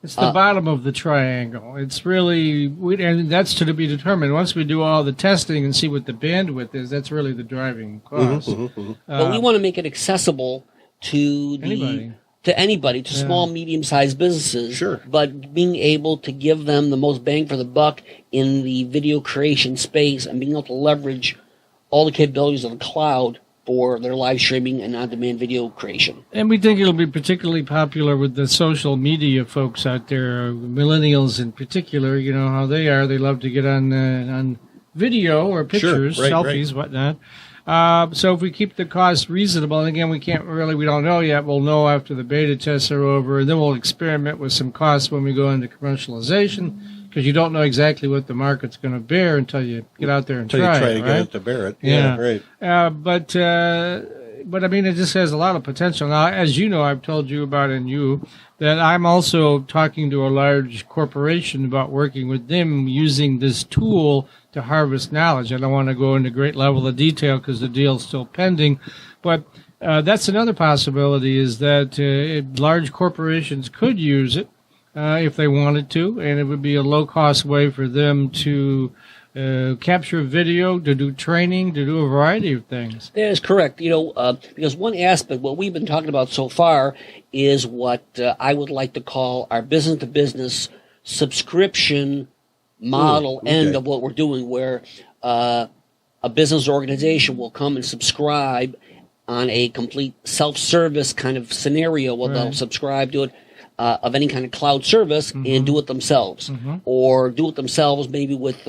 It's the bottom of the triangle. It's really, and that's to be determined. Once we do all the testing and see what the bandwidth is, that's really the driving cost. But we want to make it accessible to anybody, to small, medium-sized businesses. Sure. But being able to give them the most bang for the buck in the video creation space, and being able to leverage all the capabilities of the cloud for their live streaming and on-demand video creation. And we think it'll be particularly popular with the social media folks out there, millennials in particular. You know how they are. They love to get on video or pictures, selfies, whatnot. So if we keep the cost reasonable, and again, we don't know yet. We'll know after the beta tests are over, and then we'll experiment with some costs when we go into commercialization, because you don't know exactly what the market's going to bear until you get out there and try to get it to bear it. Yeah, right. But I mean, it just has a lot of potential. Now, as you know, I've told you about that I'm also talking to a large corporation about working with them using this tool to harvest knowledge. I don't want to go into great level of detail because the deal's still pending, but that's another possibility, is that large corporations could use it if they wanted to, and it would be a low-cost way for them to capture video, to do training, to do a variety of things. That is correct. Because one aspect, what we've been talking about so far, is what I would like to call our business-to-business subscription model end of what we're doing, where a business organization will come and subscribe on a complete self-service kind of scenario. Well, they'll subscribe to it of any kind of cloud service and do it themselves, or do it themselves maybe with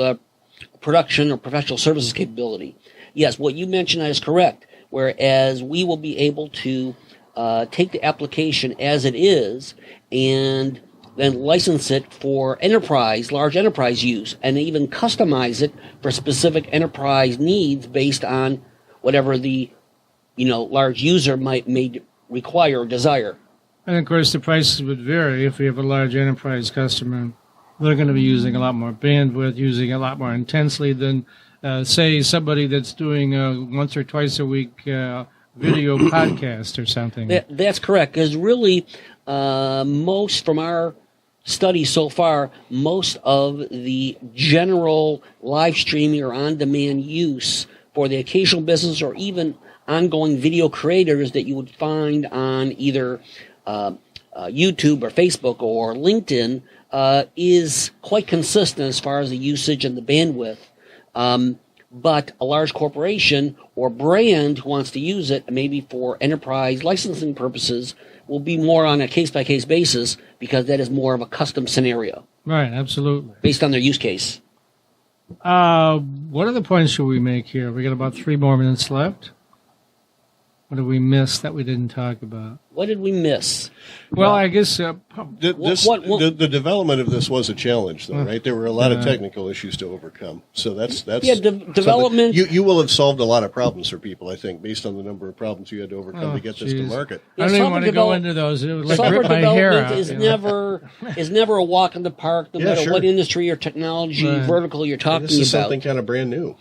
production or professional services capability. Yes, what you mentioned is correct, whereas we will be able to take the application as it is and then license it for large enterprise use, and even customize it for specific enterprise needs based on whatever the large user may require or desire. And of course, the prices would vary. If we have a large enterprise customer, they're going to be using a lot more bandwidth, using a lot more intensely than, say, somebody that's doing once or twice a week video podcast or something. That's correct, because really, most from our studies so far, most of the general live streaming or on-demand use for the occasional business or even ongoing video creators that you would find on either YouTube or Facebook or LinkedIn is quite consistent as far as the usage and the bandwidth. But a large corporation or brand who wants to use it, maybe for enterprise licensing purposes, will be more on a case-by-case basis, because that is more of a custom scenario. Right, absolutely. Based on their use case. What other points should we make here? We got about 3 more minutes left. What did we miss that we didn't talk about? What did we miss? Well, I guess the development of this was a challenge, though, right? There were a lot of technical issues to overcome. So that's development. You will have solved a lot of problems for people, I think, based on the number of problems you had to overcome to get this to market. I don't even want to go into those. It would rip my hair out. Is never a walk in the park, no matter what industry or technology vertical you're talking about. This is something kind of brand new,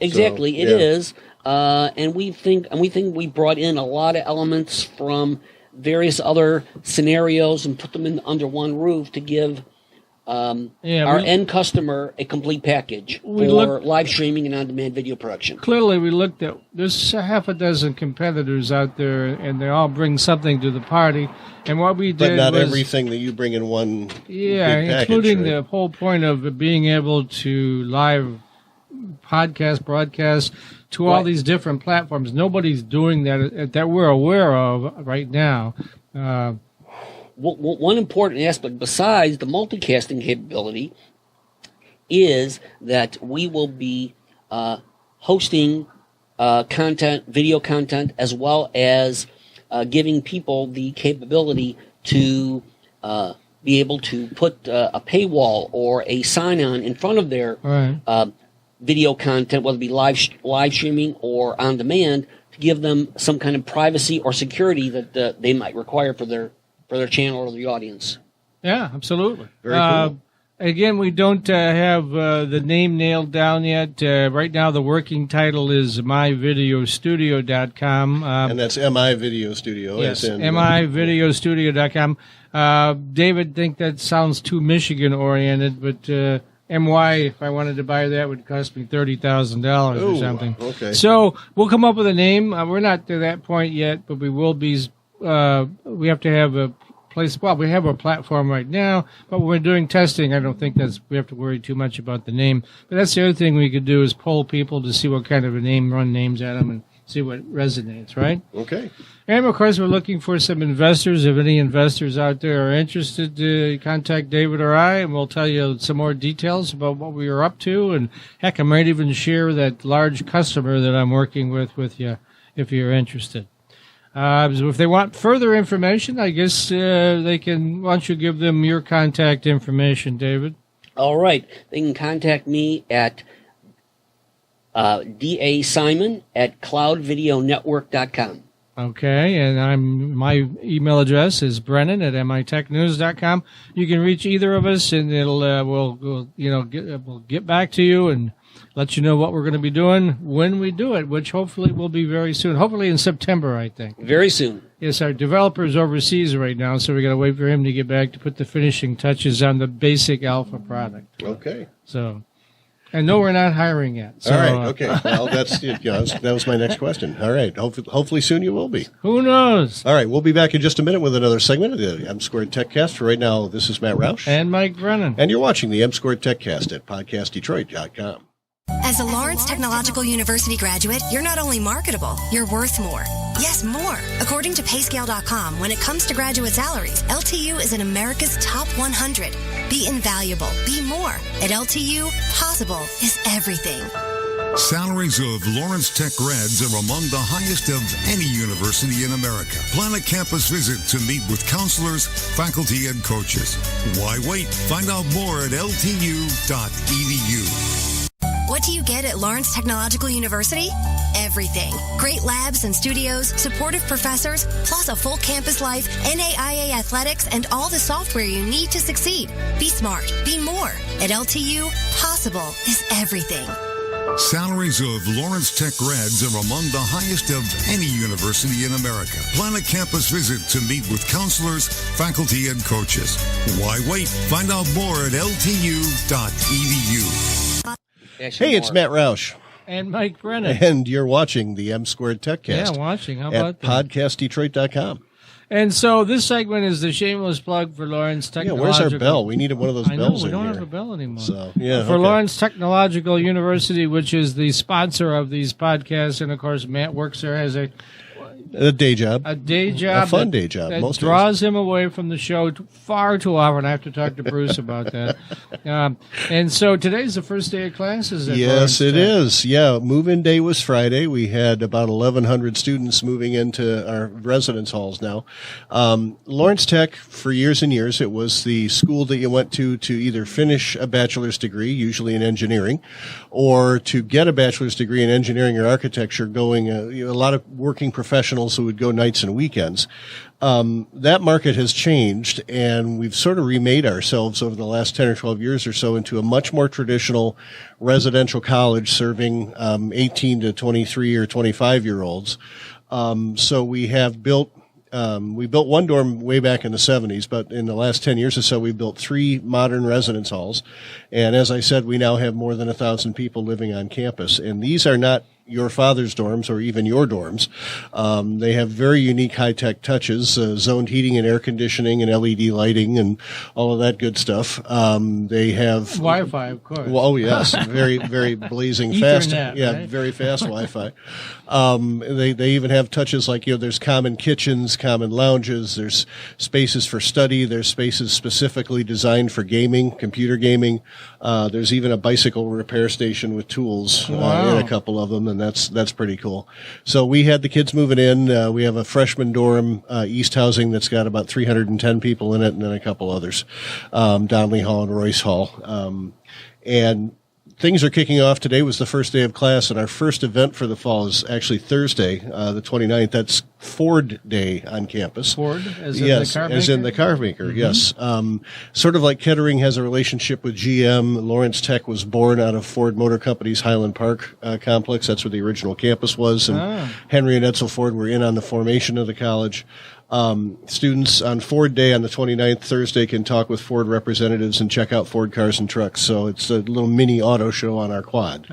Exactly, it is. And we think we brought in a lot of elements from various other scenarios and put them in under one roof to give our end customer a complete package for live streaming and on-demand video production. Clearly, we looked at, there's half a dozen competitors out there, and they all bring something to the party. And what we did But not everything that you bring in one big package, including the whole point of being able to live podcast, broadcast to all these different platforms. Nobody's doing that we're aware of right now. One important aspect besides the multicasting capability is that we will be hosting content, video content, as well as giving people the capability to be able to put a paywall or a sign-on in front of their video content, whether it be live streaming or on demand, to give them some kind of privacy or security that they might require for their channel or the audience. Yeah, absolutely. Very cool. Again, we don't have the name nailed down yet. Right now, the working title is myvideostudio.com. And that's MI Video Studio. Yes, myvideostudio.com. David, think that sounds too Michigan-oriented, but MY, if I wanted to buy that, would cost me $30,000 or something. Okay. So we'll come up with a name. We're not to that point yet, but we will be. We have to have a place. Well, we have a platform right now, but when we're doing testing, I don't think we have to worry too much about the name. But that's the other thing we could do is poll people to see what kind of a name, run names at them, and see what resonates, right? Okay. And, of course, we're looking for some investors. If any investors out there are interested, contact David or I, and we'll tell you some more details about what we are up to. And, heck, I might even share that large customer that I'm working with you if you're interested. So if they want further information, I guess they can. Why don't you give them your contact information, David? All right. They can contact me at dasimon@cloudvideonetwork.com. Okay, and my email address is brennan@mitechnews.com. You can reach either of us, and we'll get back to you and let you know what we're going to be doing when we do it, which hopefully will be very soon. Hopefully in September, I think. Very soon. Yes, our developer's overseas right now, so we got to wait for him to get back to put the finishing touches on the basic alpha product. Okay. So, and no, we're not hiring yet. So, all right. Okay. Well, that was my next question. All right. Hopefully soon you will be. Who knows? All right. We'll be back in just a minute with another segment of the M Squared Techcast. For right now, this is Matt Roush. And Mike Brennan. And you're watching the M Squared Techcast at PodcastDetroit.com. As a Lawrence Technological University graduate, you're not only marketable, you're worth more. Yes, more. According to Payscale.com, when it comes to graduate salaries, LTU is in America's top 100. Be invaluable. Be more. At LTU, possible is everything. Salaries of Lawrence Tech grads are among the highest of any university in America. Plan a campus visit to meet with counselors, faculty, and coaches. Why wait? Find out more at ltu.edu. What do you get at Lawrence Technological University? Everything. Great labs and studios, supportive professors, plus a full campus life, NAIA athletics, and all the software you need to succeed. Be smart. Be more. At LTU, possible is everything. Salaries of Lawrence Tech grads are among the highest of any university in America. Plan a campus visit to meet with counselors, faculty, and coaches. Why wait? Find out more at ltu.edu. Hey, it's Matt Roush. And Mike Brennan. And you're watching the M Squared Techcast. Yeah, watching. How about at that? PodcastDetroit.com. And so this segment is the shameless plug for Lawrence Technological. Yeah, where's our bell? We needed one of those bells we in don't here. have a bell anymore. So, yeah, for Lawrence Technological University, which is the sponsor of these podcasts, and of course Matt works there as a day job. A day job. A fun day job. That most draws him away from the show far too often. I have to talk to Bruce about that. And so today's the first day of classes. Yes, it is. Yeah, move-in day was Friday. We had about 1,100 students moving into our residence halls now. Lawrence Tech, for years and years, it was the school that you went to either finish a bachelor's degree, usually in engineering, or to get a bachelor's degree in engineering or architecture, going a lot of working professionals who would go nights and weekends. That market has changed, and we've sort of remade ourselves over the last 10 or 12 years or so into a much more traditional residential college serving 18 to 23 or 25-year-olds. So we have built one dorm way back in the 70s, but in the last 10 years or so, we've built 3 modern residence halls. And as I said, we now have more than 1,000 people living on campus. And these are not your father's dorms or even your dorms. They have very unique high-tech touches, zoned heating and air conditioning and LED lighting and all of that good stuff. They have Wi-Fi, of course. Well, oh yes, very, very blazing Ethernet, fast. Yeah, right? very fast Wi-Fi. They even have touches like, there's common kitchens, common lounges, there's spaces for study, there's spaces specifically designed for gaming, computer gaming. There's even a bicycle repair station with tools in a couple of them, and that's pretty cool. So we had the kids moving in. We have a freshman dorm, East Housing, that's got about 310 people in it, and then a couple others, Donnelly Hall and Royce Hall. And things are kicking off. Today was the first day of class, and our first event for the fall is actually Thursday, the 29th. That's Ford Day on campus. Ford, as in yes, the car maker? as in the car maker, yes. Sort of like Kettering has a relationship with GM, Lawrence Tech was born out of Ford Motor Company's Highland Park complex. That's where the original campus was, and Henry and Edsel Ford were in on the formation of the college. Students on Ford Day on the 29th, Thursday, can talk with Ford representatives and check out Ford cars and trucks. So it's a little mini auto show on our quad.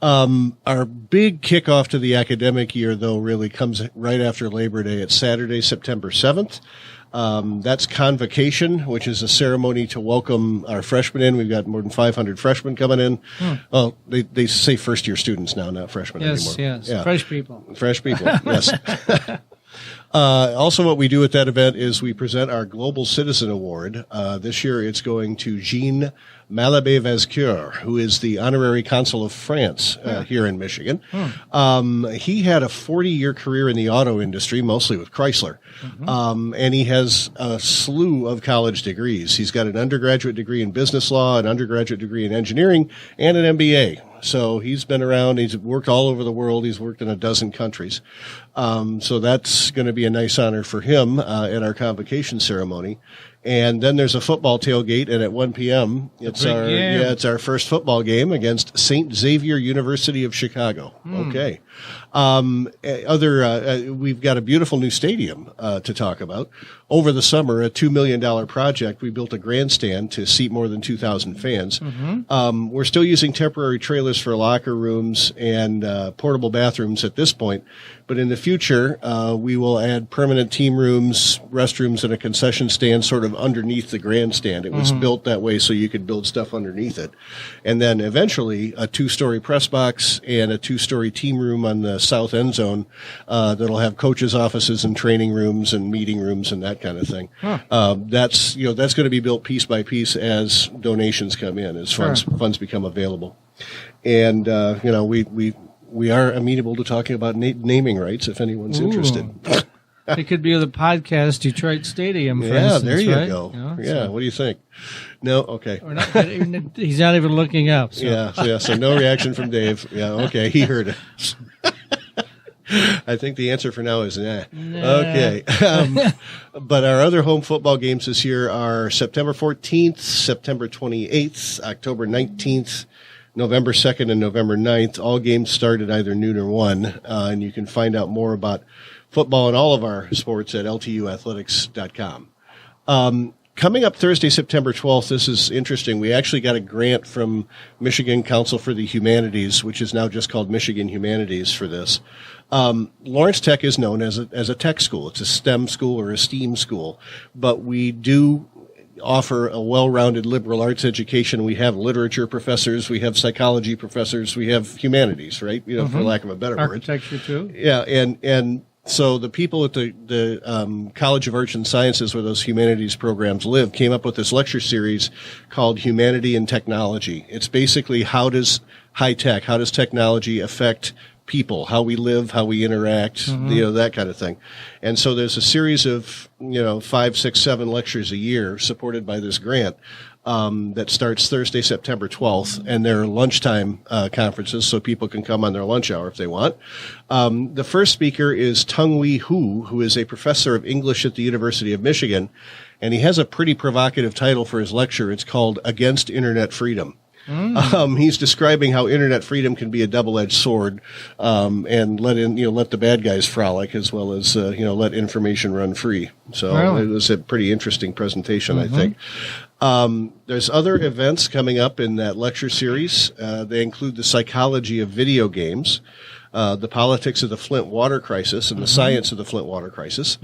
Our big kickoff to the academic year, though, really comes right after Labor Day. It's Saturday, September 7th. That's Convocation, which is a ceremony to welcome our freshmen in. We've got more than 500 freshmen coming in. Well, they say first-year students now, not freshmen anymore. Yes, yeah. Fresh people. Fresh people, yes. Also, what we do at that event is we present our Global Citizen Award. This year it's going to Jean Malabé-Vazqueur, who is the honorary consul of France here in Michigan. He had a 40-year career in the auto industry, mostly with Chrysler. And he has a slew of college degrees. He's got an undergraduate degree in business law, an undergraduate degree in engineering, and an MBA. So he's been around. He's worked all over the world. He's worked in a dozen countries. So that's going to be a nice honor for him at our convocation ceremony. And then there's a football tailgate, and at 1 p.m. it's our first football game against St. Xavier University of Chicago. Okay. We've got a beautiful new stadium to talk about. Over the summer, a $2 million project, we built a grandstand to seat more than 2,000 fans. We're still using temporary trailers for locker rooms and portable bathrooms at this point. But in the future, we will add permanent team rooms, restrooms, and a concession stand sort of underneath the grandstand. It was built that way so you could build stuff underneath it. And then eventually a 2-story press box and a 2-story team room on the south end zone that'll have coaches' offices and training rooms and meeting rooms and that kind of thing. That's going to be built piece by piece as donations come in, as funds become available. And, we are amenable to talking about naming rights if anyone's interested. It could be the podcast Detroit Stadium, for instance, there you right? go. So What do you think? No? Okay. He's not even looking up. So. So no reaction from Dave. Yeah, okay, he heard it. I think the answer for now is nah. Okay. But our other home football games this year are September 14th, September 28th, October 19th, November 2nd, and November 9th. All games start at either noon or 1, and you can find out more about football and all of our sports at ltuathletics.com. Coming up Thursday, September 12th, this is interesting. We actually got a grant from Michigan Council for the Humanities, which is now just called Michigan Humanities for this. Lawrence Tech is known as a tech school. It's a STEM school or a STEAM school, but we do offer a well-rounded liberal arts education. We have literature professors, we have psychology professors, we have humanities, right? For lack of a better word. Architecture too. Yeah, and so the people at the College of Arts and Sciences, where those humanities programs live, came up with this lecture series called Humanity and Technology. It's basically how does technology affect people, how we live, how we interact, that kind of thing. And so there's a series of 5, 6, 7 lectures a year supported by this grant that starts Thursday, September 12th, and they're lunchtime conferences, so people can come on their lunch hour if they want. The first speaker is Tung-Wee Hu, who is a professor of English at the University of Michigan, and he has a pretty provocative title for his lecture. It's called Against Internet Freedom. He's describing how internet freedom can be a double-edged sword, and let the bad guys frolic as well as let information run free. So It was a pretty interesting presentation, I think. There's other events coming up in that lecture series. They include the psychology of video games, the politics of the Flint water crisis and the science of the Flint water crisis,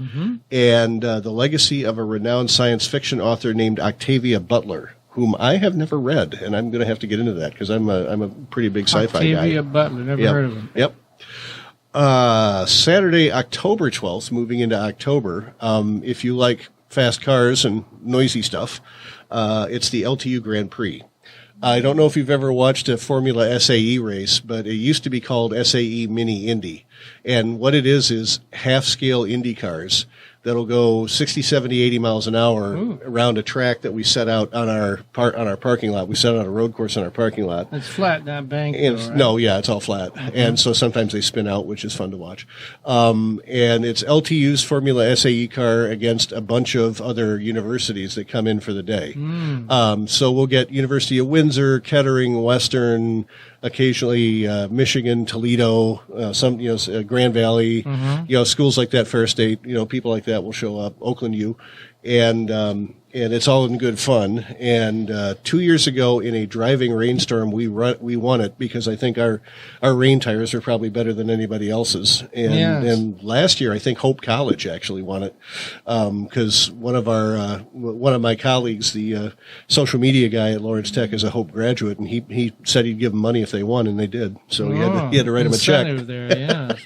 and the legacy of a renowned science fiction author named Octavia Butler, whom I have never read, and I'm going to have to get into that because I'm a pretty big sci-fi guy. Octavia Butler, never heard of him. Yep. Saturday, October 12th, moving into October, if you like fast cars and noisy stuff, it's the LTU Grand Prix. I don't know if you've ever watched a Formula SAE race, but it used to be called SAE Mini Indy. And what it is half-scale Indy cars that'll go 60, 70, 80 miles an hour around a track that we set out on our parking lot. We set out a road course on our parking lot. It's flat, not banked. Right? No, yeah, it's all flat. And so sometimes they spin out, which is fun to watch. And it's LTU's Formula SAE car against a bunch of other universities that come in for the day. So we'll get University of Windsor, Kettering, Western, occasionally Michigan, Toledo, Grand Valley, schools like that, Fair State, people like that will show up, Oakland U, and it's all in good fun. And 2 years ago, in a driving rainstorm, we won it because I think our rain tires are probably better than anybody else's. And last year, I think Hope College actually won it because one of my colleagues, the social media guy at Lawrence Tech, is a Hope graduate, and he said he'd give them money if they won, and they did. So he had to write him a check. There, yeah.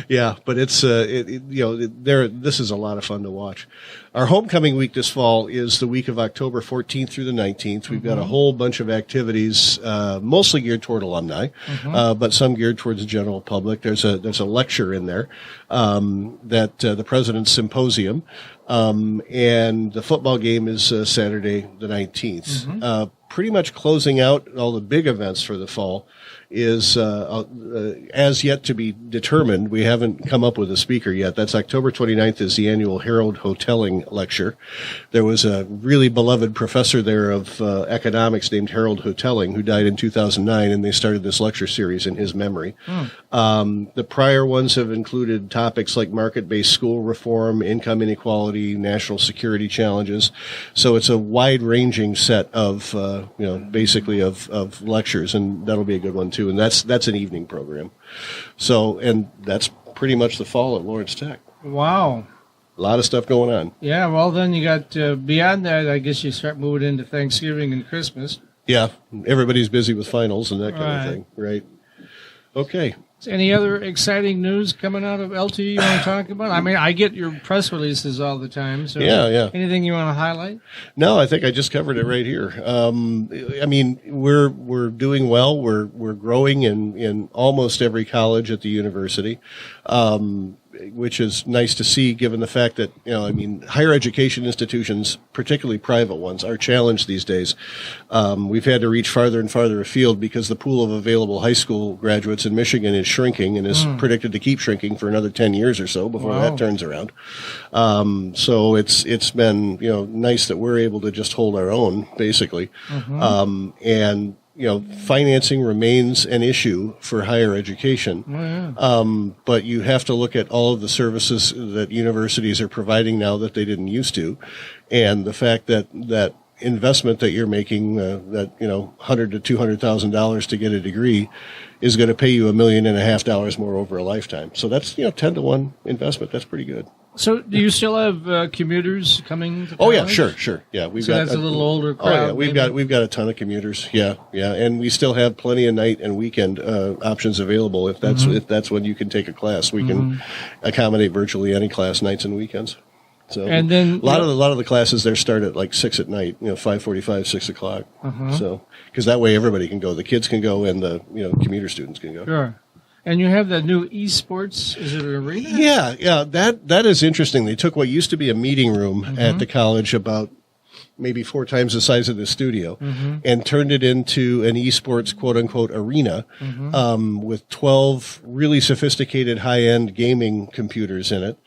Yeah, but it's this is a lot of fun to watch. Our homecoming week this fall is the week of October 14th through the 19th. We've got a whole bunch of activities, mostly geared toward alumni, but some geared towards the general public. There's a lecture in there that the President's Symposium, and the football game is Saturday the 19th. pretty much closing out all the big events for the fall is as yet to be determined. We haven't come up with a speaker yet. That's October 29th is the annual Harold Hotelling Lecture. There was a really beloved professor there of economics named Harold Hotelling who died in 2009, and they started this lecture series in his memory. The prior ones have included topics like market-based school reform, income inequality, national security challenges. So it's a wide-ranging set of, basically of lectures, and that'll be a good one too. And that's an evening program. So, and that's pretty much the fall at Lawrence Tech. Wow. A lot of stuff going on. Yeah, well, then you got, beyond that, I guess you start moving into Thanksgiving and Christmas. Yeah, everybody's busy with finals and that kind of thing, right? Okay. Any other exciting news coming out of LTU you want to talk about? I mean, I get your press releases all the time. So yeah. Anything you want to highlight? No, I think I just covered it right here. I mean, we're doing well. We're growing in almost every college at the university, which is nice to see given the fact that, higher education institutions, particularly private ones, are challenged these days. We've had to reach farther and farther afield because the pool of available high school graduates in Michigan is shrinking and is predicted to keep shrinking for another 10 years or so before that turns around. So it's been, nice that we're able to just hold our own, basically. And financing remains an issue for higher education. But you have to look at all of the services that universities are providing now that they didn't used to. And the fact that investment that you're making, $100,000 to $200,000 to get a degree is going to pay you $1.5 million more over a lifetime. So that's, 10 to 1 investment. That's pretty good. So, do you still have commuters coming to college? Oh yeah, sure. Yeah, that's a little older crowd. Oh yeah, we've got a ton of commuters. Yeah, and we still have plenty of night and weekend options available. If that's when you can take a class, we can accommodate virtually any class, nights and weekends. So, and then a lot of the classes there start at like 6 at night, 5:45, 6 o'clock. So, because that way everybody can go, the kids can go, and the commuter students can go. Sure. And you have that new esports, is it an arena? Yeah, that is interesting. They took what used to be a meeting room at the college, about maybe 4 times the size of the studio, and turned it into an esports quote-unquote arena with 12 really sophisticated high-end gaming computers in it.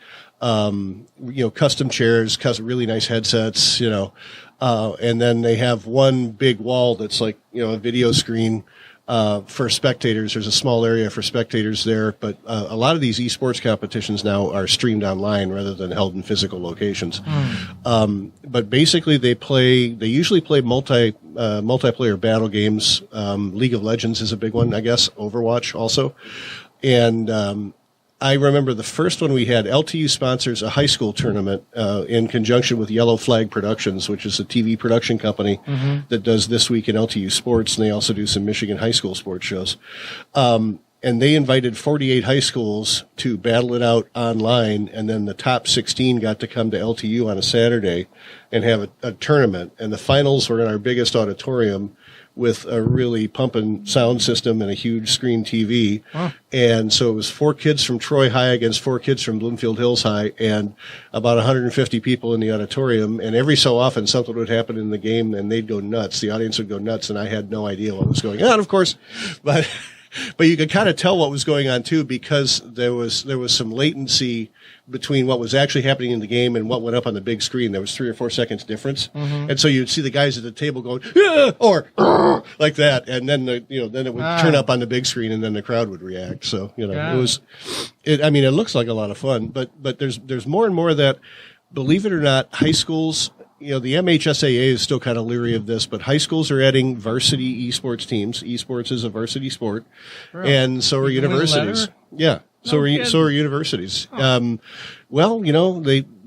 Custom chairs, really nice headsets, and then they have one big wall that's like, a video screen for spectators. There's a small area for spectators there, but a lot of these esports competitions now are streamed online rather than held in physical locations. But basically they usually play multiplayer battle games. League of Legends is a big one, I guess. Overwatch also. And I remember the first one we had, LTU sponsors a high school tournament in conjunction with Yellow Flag Productions, which is a TV production company that does This Week in LTU Sports, and they also do some Michigan high school sports shows. And they invited 48 high schools to battle it out online, and then the top 16 got to come to LTU on a Saturday and have a tournament. And the finals were in our biggest auditorium with a really pumping sound system and a huge screen TV. And so it was 4 kids from Troy High against 4 kids from Bloomfield Hills High, and about 150 people in the auditorium. And every so often something would happen in the game and they'd go nuts. The audience would go nuts, and I had no idea what was going on, of course. But you could kind of tell what was going on too, because there was some latency between what was actually happening in the game and what went up on the big screen. There was 3 or 4 seconds difference, and so you'd see the guys at the table going or like that, and then then it would turn up on the big screen, and then the crowd would react. So it looks like a lot of fun, but there's more and more of that. Believe it or not, high schools. The MHSAA is still kind of leery of this, but high schools are adding varsity esports teams. Esports is a varsity sport, and so are universities. Yeah, so are universities.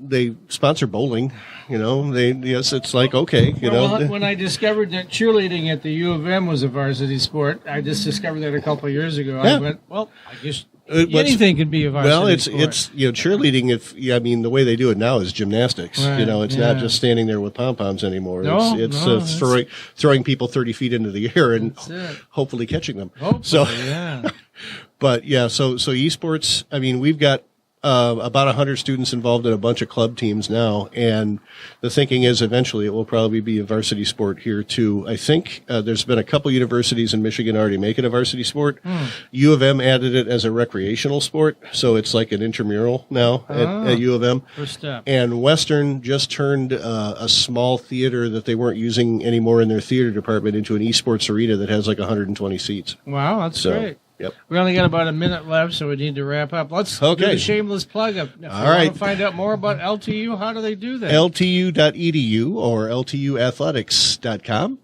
They sponsor bowling. It's like, okay, When I discovered that cheerleading at the U of M was a varsity sport, I just discovered that a couple of years ago. Yeah. I went, I guess anything can be a varsity sport. It's cheerleading. The way they do it now is gymnastics. Right. It's not just standing there with pom poms anymore. It's throwing people 30 feet into the air and hopefully catching them. Hopefully, yeah. But yeah, so esports. We've got about 100 students involved in a bunch of club teams now, and the thinking is eventually it will probably be a varsity sport here too. I think there's been a couple universities in Michigan already make it a varsity sport. U of M added it as a recreational sport, so it's like an intramural now at U of M. First step. And Western just turned a small theater that they weren't using anymore in their theater department into an esports arena that has like 120 seats. Wow, that's great. Yep. We only got about a minute left, so we need to wrap up. Let's do a shameless plug. If you want to find out more about LTU, how do they do that? LTU.edu or LTUathletics.com.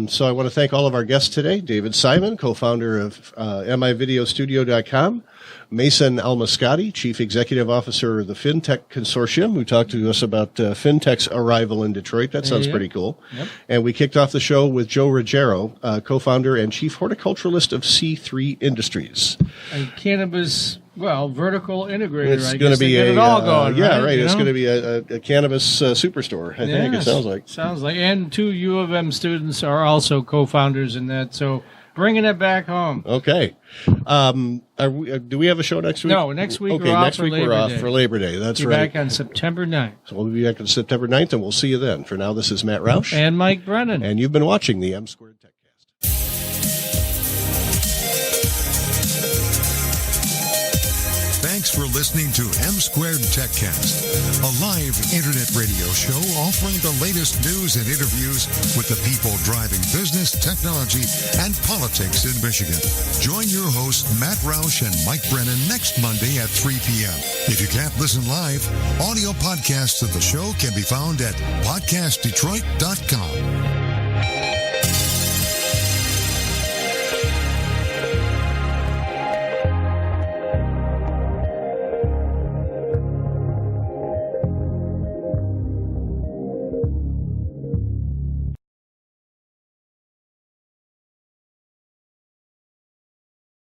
So I want to thank all of our guests today. David Simon, co-founder of MIVideostudio.com. Mason Almascati, Chief Executive Officer of the FinTech Consortium, who talked to us about FinTech's arrival in Detroit. That sounds pretty cool. Yep. And we kicked off the show with Joe Ruggiero, co-founder and Chief Horticulturalist of C3 Industries. A cannabis, vertical integrator. It's going to be it all going, right? It's going to be a cannabis superstore, I think it sounds like. Sounds like. And 2 U of M students are also co-founders in that, so bringing it back home. Okay. Do we have a show next week? No, next week we're off for Labor Day. We're off for Labor Day. That's right. Back on September 9th. So we'll be back on September 9th, and we'll see you then. For now, this is Matt Roush. And Mike Brennan. And you've been watching the M Squared Techcast. Thanks for listening to M Squared Techcast, a live internet radio show offering the latest news and interviews with the people driving business, technology, and politics in Michigan. Join your hosts, Matt Roush and Mike Brennan, next Monday at 3 p.m. If you can't listen live, audio podcasts of the show can be found at PodcastDetroit.com.